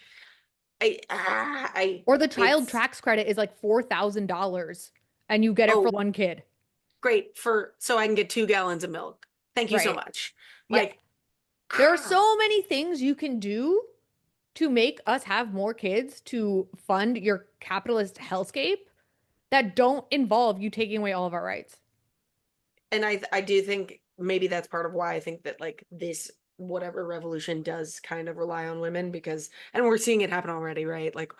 I Or the child it's tax credit is like $4,000 and you get it for oh one kid. great for so I can get 2 gallons of milk. Thank you so Right. much. Yeah. Like There are so many things you can do to make us have more kids to fund your capitalist hellscape that don't involve you taking away all of our rights. and I do think maybe that's part of why I think that like this whatever revolution does kind of rely on women because and we're seeing it happen already, right? Like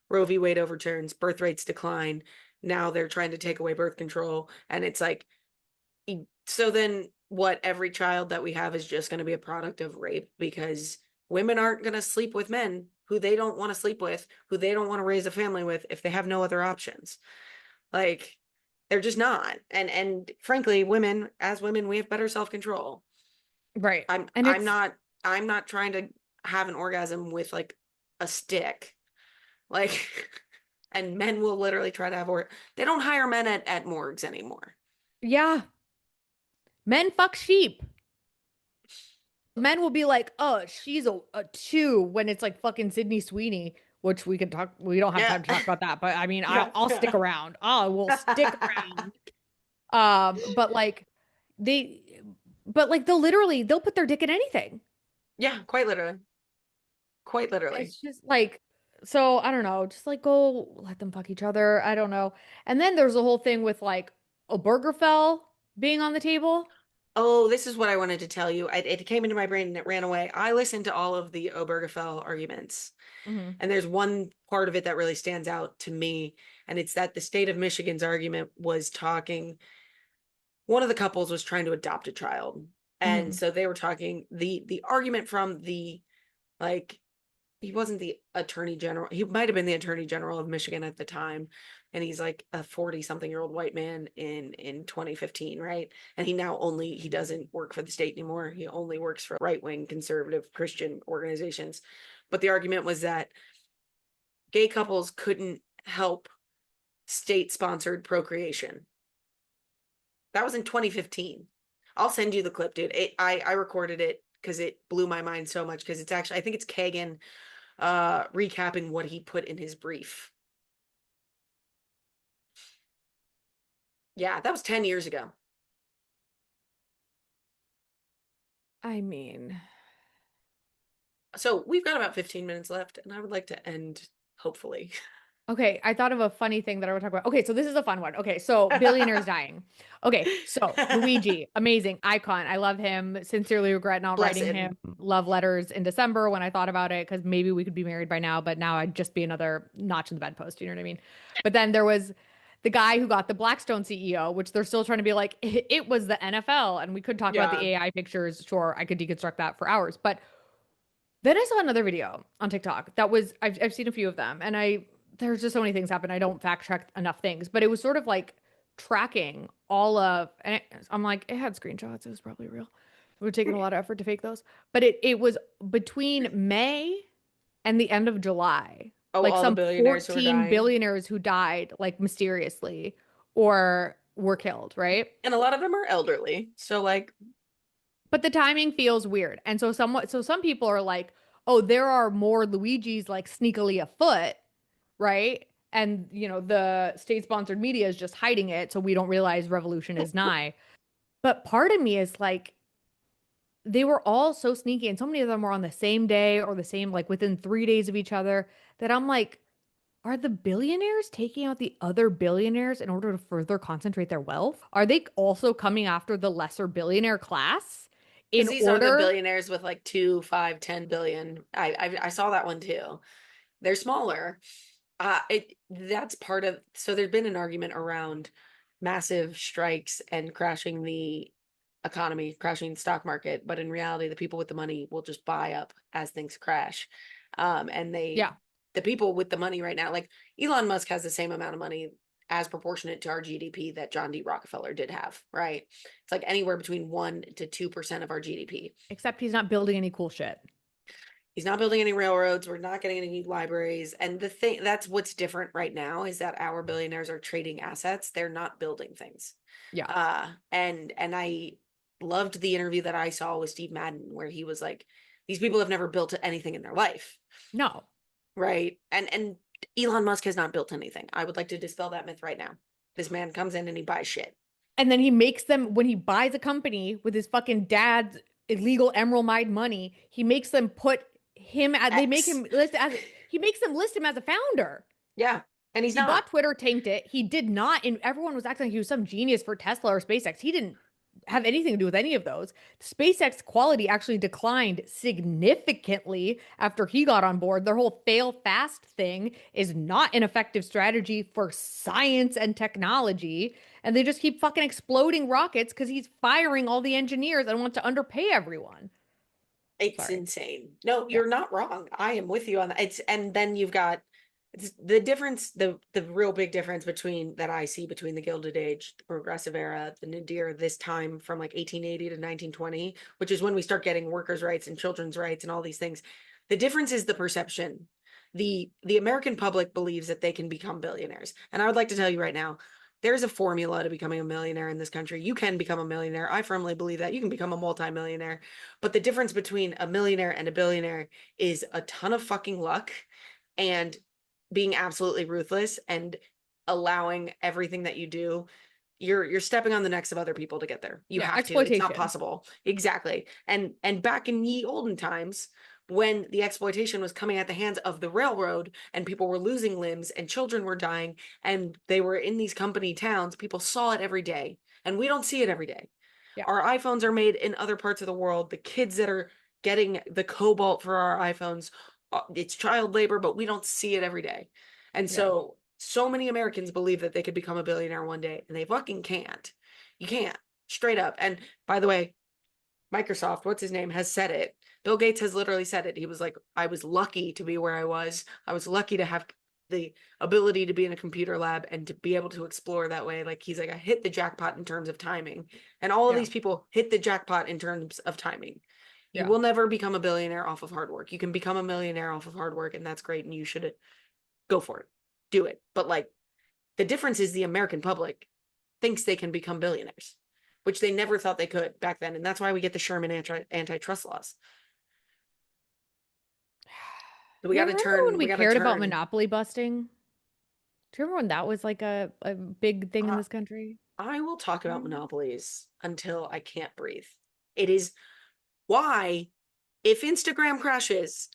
Roe v. Wade overturns, birth rates decline. Now they're trying to take away birth control, and it's like so then what every child that we have is just going to be a product of rape because women aren't going to sleep with men who they don't want to sleep with, who they don't want to raise a family with if they have no other options. Like, they're just not. And frankly, as women, we have better self-control. Right. I'm And I'm it's, not I'm not trying to have an orgasm with like a stick. Like, and men will literally try to have they don't hire men at morgues anymore. yeah, men fuck sheep. Men will be like, oh, she's a two when it's like fucking Sydney Sweeney, which we can talk, we don't have Yeah. time to talk about that, but I mean, Yeah. I'll stick Yeah. around. I will stick around. But like they, but like they'll put their dick in anything. Yeah, quite literally. Quite literally. It's just like, so I don't know, just like go let them fuck each other. I don't know. And then there's a whole thing with like Obergefell being on the table. Oh, this is what I wanted to tell you. It came into my brain and it ran away. I listened to all of the Obergefell arguments, Hmm. and there's one part of it that really stands out to me, and it's that the state of Michigan's argument was talking. One of the couples was trying to adopt a child, and Hmm. so they were talking. The argument from the like he wasn't the attorney general. He might have been the attorney general of Michigan at the time. And he's like a 40 something year old white man in 2015, right? And he doesn't work for the state anymore. He only works for right wing conservative Christian organizations. But the argument was that gay couples couldn't help state sponsored procreation. That was in 2015. I'll send you the clip, dude. I recorded it because it blew my mind so much because it's actually, I think it's Kagan recapping what he put in his brief. Yeah, that was 10 years ago. I mean, So we've got about 15 minutes left, and I would like to end, hopefully. okay, I thought of a funny thing that I would talk about. Okay, so this is a fun one. Okay, so billionaires dying. Okay, so Luigi, amazing icon. I love him. Sincerely regret not Bless writing him. him love letters in December when I thought about it because maybe we could be married by now, but now I'd just be another notch in the bedpost. You know what I mean? But then there was the guy who got the Blackstone CEO, which they're still trying to be like, it was the NFL. And we could talk about the Yeah. AI pictures. Sure, I could deconstruct that for hours. But then I saw another video on TikTok that was I've seen a few of them and there's just so many things happen. I don't fact check enough things, but it was sort of like tracking all of and I'm like it had screenshots. It was probably real. It would take a lot of effort to fake those. But it was between May and the end of July. Oh, Like all the some billionaires who are 14 dying. billionaires who died like mysteriously or were killed, right? And a lot of them are elderly. So, like, But the timing feels weird. And so some people are like, "Oh, there are more Luigis like sneakily afoot, right?" And the state-sponsored media is just hiding it so we don't realize revolution is nigh. But part of me is like they were all so sneaky and so many of them were on the same day or the same like within 3 days of each other that I'm like, are the billionaires taking out the other billionaires in order to further concentrate their wealth? Are they also coming after the lesser billionaire class because in these are the order? billionaires with like 2, 5, 10 billion. I saw that one too. They're smaller. That's part of. So there's been an argument around massive strikes and crashing the economy, crashing the stock market, but in reality, the people with the money will just buy up as things crash. And Yeah. the people with the money right now, like Elon Musk has the same amount of money as proportionate to our GDP that John D. Rockefeller did have, right? It's like anywhere between 1 to 2% of our GDP. Except he's not building any cool shit. He's not building any railroads. We're not getting any new libraries. And the thing that's what's different right now is that our billionaires are trading assets. They're not building things. Yeah. And I loved the interview that I saw with Steve Madden where he was like, these people have never built anything in their life. No. Right. And Elon Musk has not built anything. I would like to dispel that myth right now. This man comes in and he buys shit. And then he makes them, when he buys a company with his fucking dad's illegal emerald mine money, he makes them put him at, they make X. him list as, he makes them list him as a founder. Yeah. And he's He not. bought Twitter, tanked it. He did not, and everyone was acting like he was some genius for Tesla or SpaceX. He didn't have anything to do with any of those. SpaceX quality actually declined significantly after he got on board. Their whole fail fast thing is not an effective strategy for science and technology. And they just keep fucking exploding rockets because he's firing all the engineers and wants to underpay everyone. It's Sorry. insane. No, Yeah. you're not wrong. I am with you on that. And then you've got it's the difference, the real big difference between that I see between the Gilded Age, the Progressive Era, the Nadir, this time from like 1880 to 1920, which is when we start getting workers' rights and children's rights and all these things. The difference is the perception. The American public believes that they can become billionaires. And I would like to tell you right now, there's a formula to becoming a millionaire in this country. You can become a millionaire. I firmly believe that. You can become a multimillionaire. But the difference between a millionaire and a billionaire is a ton of fucking luck and being absolutely ruthless and allowing everything that you do. You're stepping on the necks of other people to get there. You Yeah. have to. It's not Exploitation. possible. Exactly. And back in ye olden times, when the exploitation was coming at the hands of the railroad and people were losing limbs and children were dying and they were in these company towns, people saw it every day. And we don't see it every day. Yeah. Our iPhones are made in other parts of the world. The kids that are getting the cobalt for our iPhones, it's child labor, but we don't see it every day. And Yeah. so many Americans believe that they could become a billionaire one day, and they fucking can't. You can't, straight up. And by the way, Microsoft, what's his name, has said it. Bill Gates has literally said it. He was like, I was lucky to be where I was. I was lucky to have the ability to be in a computer lab and to be able to explore that way. Like, he's like, I hit the jackpot in terms of timing. And all of Yeah. these people hit the jackpot in terms of timing. You Yeah. will never become a billionaire off of hard work. You can become a millionaire off of hard work, and that's great. And you should go for it. Do it. But like, the difference is the American public thinks they can become billionaires, which they never thought they could back then. And that's why we get the Sherman antitrust laws. We Yeah, got to remember when turn, we we got to cared about turn. monopoly busting? Do you remember when that was like a big thing in Uh, this country? I will talk about Mm. monopolies until I can't breathe. It is why, if Instagram crashes,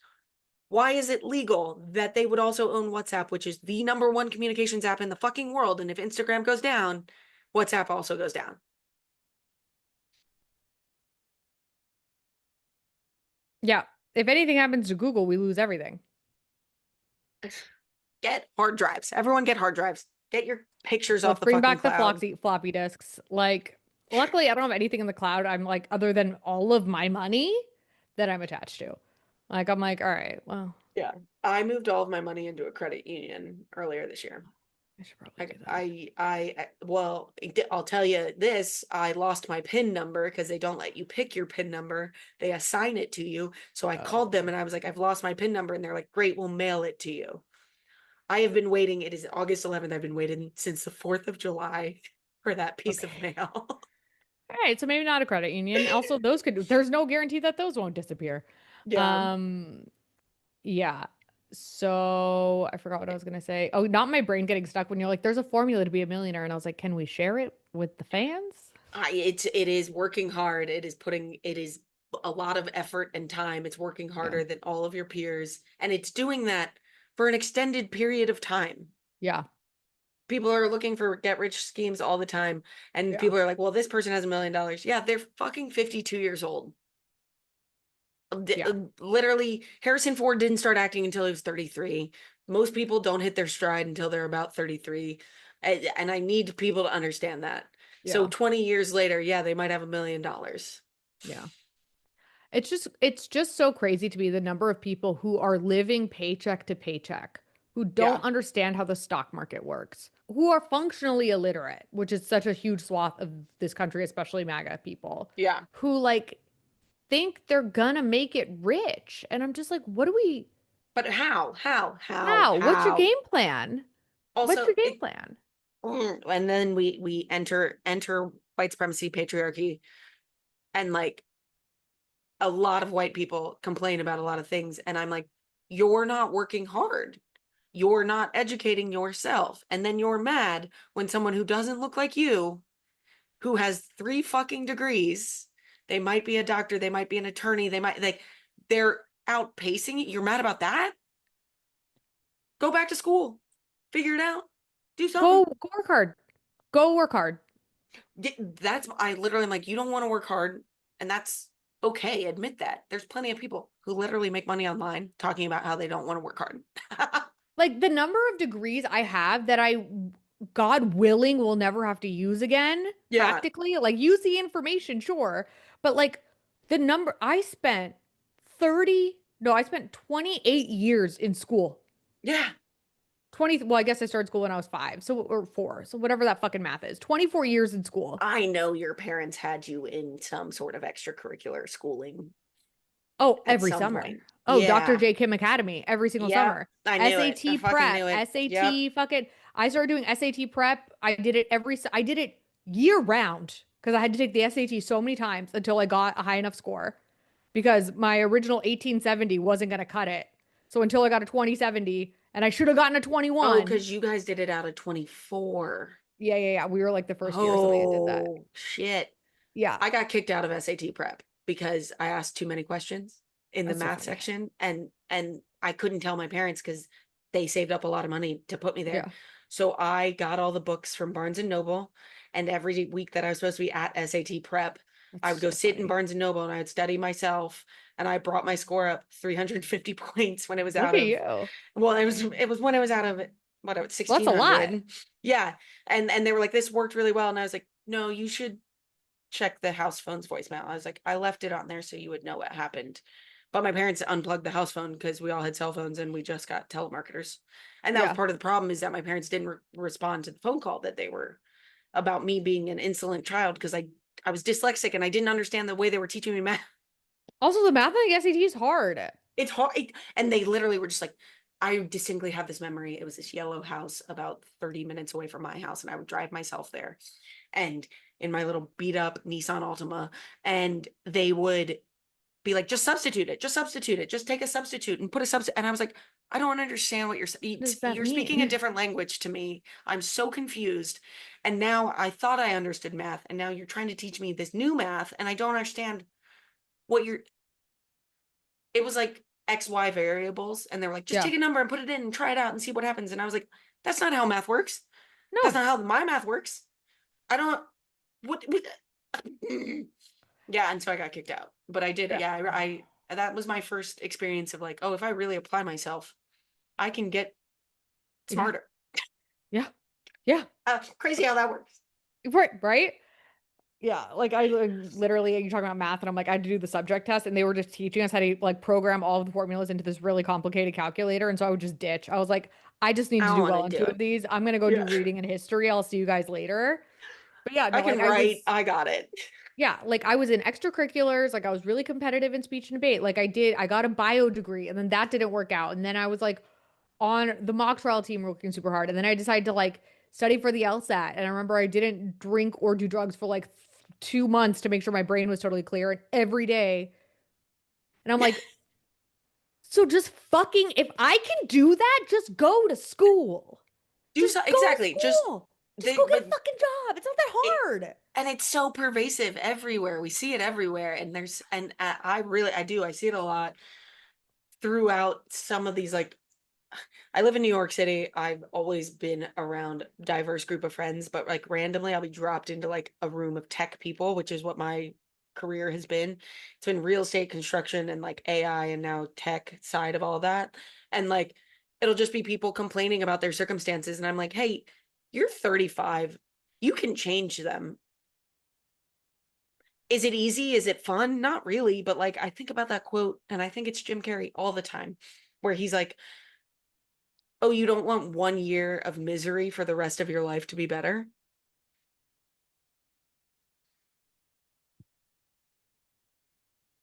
why is it legal that they would also own WhatsApp, which is the number one communications app in the fucking world? And if Instagram goes down, WhatsApp also goes down. Yeah. If anything happens to Google, we lose everything. Get hard drives. Everyone get hard drives. Get your pictures off Let's the bring fucking back the cloud. floppy disks. Like, luckily, I don't have anything in the cloud. I'm like, other than all of my money that I'm attached to. Like, I'm like, all right, well, Yeah. I moved all of my money into a credit union earlier this year. I should probably do that. Well, I'll tell you this, I lost my PIN number because they don't let you pick your PIN number. They assign it to you. So I called them Oh, and I was like, I've lost my PIN number. And they're like, great, we'll mail it to you. I have been waiting. It is August 11th. I've been waiting since the 4th of July for that piece of okay. mail. All right, so maybe not a credit union. Also, those could, there's no guarantee that those won't disappear. Yeah. Um, yeah. So I forgot what I was gonna say. Oh, not my brain getting stuck when you're like, there's a formula to be a millionaire. And I was like, can we share it with the fans? It is working hard. It is a lot of effort and time. It's working Yeah. harder than all of your peers. And it's doing that for an extended period of time. Yeah. People are looking for get rich schemes all the time. And Yeah. people are like, well, this person has $1 million. Yeah, they're fucking 52 years old. Yeah. Literally, Harrison Ford didn't start acting until he was 33. Most people don't hit their stride until they're about 33. And I need people to understand that. So Yeah. 20 years later, yeah, they might have $1 million. Yeah. It's just so crazy to me the number of people who are living paycheck to paycheck, who Yeah. don't understand how the stock market works, who are functionally illiterate, which is such a huge swath of this country, especially MAGA people, Yeah. who like think they're gonna make it rich. And I'm just like, what do we, But how? how? What's your How? game plan? What's Also, your game it plan? and then we enter white supremacy, patriarchy, and like a lot of white people complain about a lot of things. And I'm like, you're not working hard. You're not educating yourself. And then you're mad when someone who doesn't look like you, who has 3 fucking degrees, they might be a doctor, they might be an attorney, they're outpacing you. You're mad about that? Go back to school. Figure it out. Do something. Go work hard. Go work hard. That's I literally am like, you don't want to work hard, and that's okay. Admit that. There's plenty of people who literally make money online talking about how they don't want to work hard. Like the number of degrees I have that I, God willing, will never have to use again, Yeah. practically. Like use the information, sure. But like the number I spent I spent 28 years in school. Yeah. 20, well, I guess I started school when I was 5, so or 4. So whatever that fucking math is. 24 years in school. I know your parents had you in some sort of extracurricular schooling Oh, at every some summer. point. Oh, Dr. Yeah. J. Kim Academy every single Yep. summer. I knew it. I SAT fucking prep, knew it. Yep. SAT fucking. I started doing SAT prep. I did it year round because I had to take the SAT so many times until I got a high enough score because my original 1870 wasn't going to cut it. So until I got a 2070 and I should have gotten a Oh, 21. because you guys did it out of 24. Yeah, yeah, yeah. We were like the first year somebody that did that. Oh, shit. Yeah. I got kicked out of SAT prep because I asked too many questions in the That's so math funny. section and I couldn't tell my parents because they saved up a lot of money to put me there. Yeah. So I got all the books from Barnes and Noble, and every week that I was supposed to be at SAT prep, I would That's go so sit in funny. Barnes and Noble and I would study myself, and I brought my score up 350 points when it was Look out at of, you. well, it was when it was out of what, Well, that's a lot. 1600. Yeah. And they were like, this worked really well, and I was like, no, you should check the house phone's voicemail. I was like, I left it on there so you would know what happened. But my parents unplugged the house phone because we all had cell phones and we just got telemarketers. And that was Yeah. part of the problem, is that my parents didn't respond to the phone call that they were about me being an insolent child because I was dyslexic and I didn't understand the way they were teaching me math. Also, the math on the SAT is hard. It's hard. And they literally were just like, I distinctly have this memory. It was this yellow house about 30 minutes away from my house, and I would drive myself there. And in my little beat up Nissan Altima, and they would be like, just substitute it, just take a substitute and put a substitute. And I was like, I don't understand what What does that you're speaking a mean? different language to me. I'm so confused. And now I thought I understood math, and now you're trying to teach me this new math, and I don't understand what you're, it was like XY variables. And they were like, just Yeah. take a number and put it in and try it out and see what happens. And I was like, that's not how math works. That's No. not how my math works. I don't, what yeah. And so I got kicked out, but I did. Yeah. Yeah. That was my first experience of like, oh, if I really apply myself, I can get Yeah. smarter. Yeah. Yeah. Crazy how that works. Right. Right. Yeah. Like I literally, you're talking about math, and I'm like, I had to do the subject test, and they were just teaching us how to like program all of the formulas into this really complicated calculator. And so I would just ditch. I was like, I just need I to don't do want well to on do 2 it. of these. I'm gonna go do Yeah. reading and history. I'll see you guys later. But yeah, I no, can like I write. was, I got it. yeah, like I was in extracurriculars, like I was really competitive in speech and debate. I got a bio degree, and then that didn't work out. And then I was like on the mock trial team working super hard. And then I decided to like study for the LSAT. And I remember I didn't drink or do drugs for like 2 months to make sure my brain was totally clear. And every day, and I'm like, so just fucking, if I can do that, just go to school. Do Just so go to exactly. Just school. Just they, go get but a fucking job. It's not that it, hard. and it's so pervasive everywhere. We see it everywhere, and I really, I do. I see it a lot throughout some of these, like, I live in New York City. I've always been around a diverse group of friends, but like randomly I'll be dropped into like a room of tech people, which is what my career has been. It's been real estate, construction, and like AI, and now tech side of all that. And like it'll just be people complaining about their circumstances, and I'm like, "Hey, you're 35. You can change them. Is it easy? Is it fun? Not really, but like I think about that quote, and I think it's Jim Carrey all the time, where he's like, oh, you don't want 1 year of misery for the rest of your life to be better?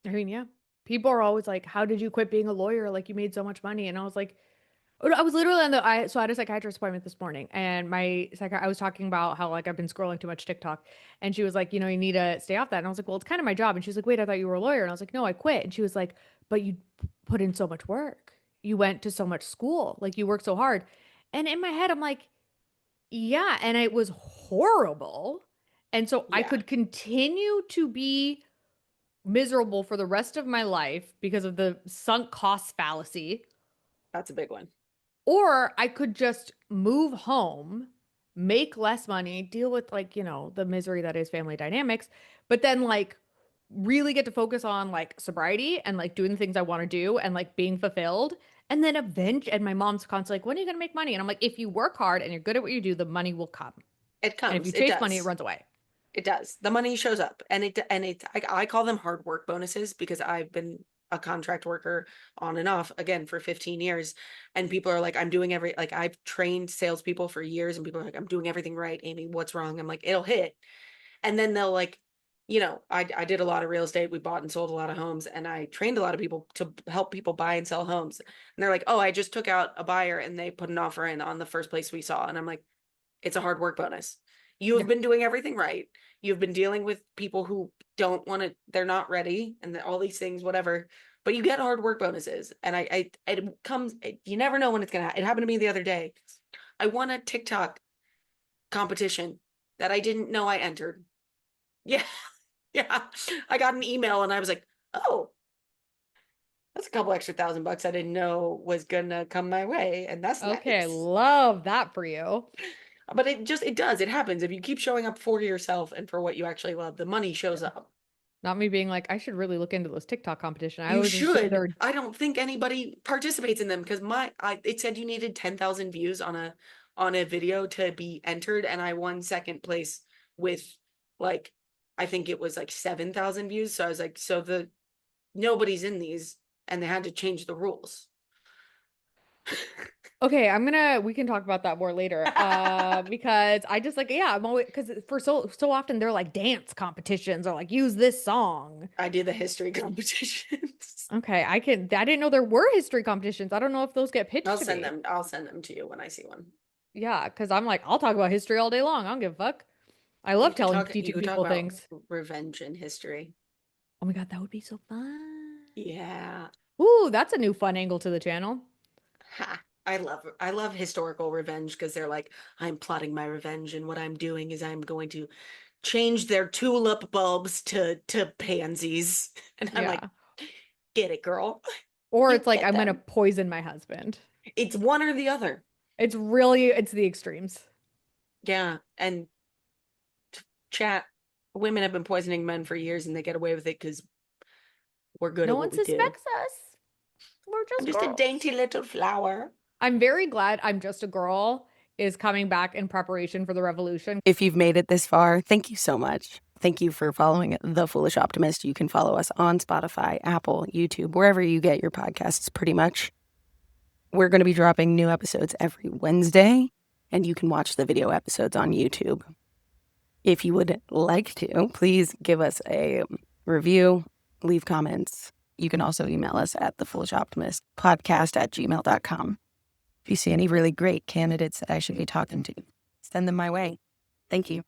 I mean, yeah. People are always like, how did you quit being a lawyer? Like you made so much money. And I was like, oh, no, I was literally on so I had a psychiatrist appointment this morning, and I was talking about how like I've been scrolling too much TikTok, and she was like, you need to stay off that. And I was like, well, it's kind of my job. And she was like, wait, I thought you were a lawyer. And I was like, no, I quit. And she was like, but you put in so much work. You went to so much school. Like you worked so hard. And in my head, I'm like, yeah, and it was horrible. And so I Yeah, could continue to be miserable for the rest of my life because of the sunk cost fallacy. that's a big one. Or I could just move home, make less money, deal with like, the misery that is family dynamics, but then like really get to focus on like sobriety and like doing the things I want to do and like being fulfilled. And then and my mom's constantly like, when are you going to make money? And I'm like, if you work hard and you're good at what you do, the money will come. It And if you comes. It chase money, it does. runs away. It does. The money shows up, and I call them hard work bonuses because I've been a contract worker on and off again for 15 years. And people are like, I'm doing like I've trained salespeople for years and people are like, I'm doing everything right, Amy, what's wrong? I'm like, it'll hit. And then they'll like, I did a lot of real estate. We bought and sold a lot of homes and I trained a lot of people to help people buy and sell homes. And they're like, oh, I just took out a buyer and they put an offer in on the first place we saw. And I'm like, it's a hard work bonus. You have been doing everything right. You've been dealing with people who don't want to, they're not ready and all these things, whatever, but you get hard work bonuses. And you never know when it's going to happen. It happened to me the other day. I won a TikTok competition that I didn't know I entered. Yeah. Yeah. I got an email and I was like, oh, that's a couple extra $1,000 I didn't know was gonna come my way. And that's Okay, I nice. love that for you. But it happens. If you keep showing up for yourself and for what you actually love, the money shows up. Not me being like, I should really look into those TikTok competition. I You always assume should. they're I don't think anybody participates in them because it said you needed 10,000 views on a video to be entered, and I won second place with like I think it was like 7,000 views. So I was like, nobody's in these, and they had to change the rules. okay. We can talk about that more later. Because I just like, yeah, I'm always because for so often they're like dance competitions or like use this song. I did the history competitions. Okay, I didn't know there were history competitions. I don't know if those get pitched to me. I'll send them to you when I see one. Yeah, because I'm like, I'll talk about history all day long. I don't give a fuck. I love You teaching could talk people about things. revenge in history. Oh my God, that would be so fun. Yeah. Ooh, that's a new fun angle to the channel. Ha. I love historical revenge because they're like, I'm plotting my revenge, and what I'm doing is I'm going to change their tulip bulbs to pansies. And I'm like, Yeah. get it, girl. Or You it's like, get I'm gonna them. poison my husband. It's one or the other. It's the extremes. Yeah. And chat, women have been poisoning men for years and they get away with it because we're good No at one what we do. suspects us. We're I'm just just a girls. dainty little flower. I'm very glad I'm just a girl is coming back in preparation for the revolution. If you've made it this far, thank you so much. Thank you for following The Foolish Optimist. You can follow us on Spotify, Apple, YouTube, wherever you get your podcasts, pretty much. We're going to be dropping new episodes every Wednesday, and you can watch the video episodes on YouTube. If you would like to, please give us a review, leave comments. You can also email us at thefoolishoptimistpodcast@gmail.com. If you see any really great candidates that I should be talking to, send them my way. Thank you.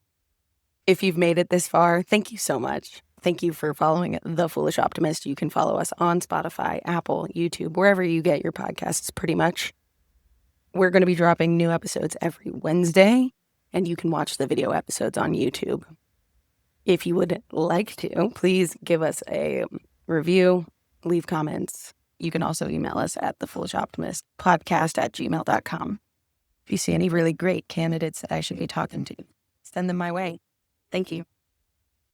If you've made it this far, thank you so much. Thank you for following The Foolish Optimist. You can follow us on Spotify, Apple, YouTube, wherever you get your podcasts, pretty much. We're going to be dropping new episodes every Wednesday, and you can watch the video episodes on YouTube. If you would like to, please give us a review, leave comments. You can also email us at thefoolishoptimistpodcast@gmail.com. If you see any really great candidates that I should be talking to, send them my way. Thank you.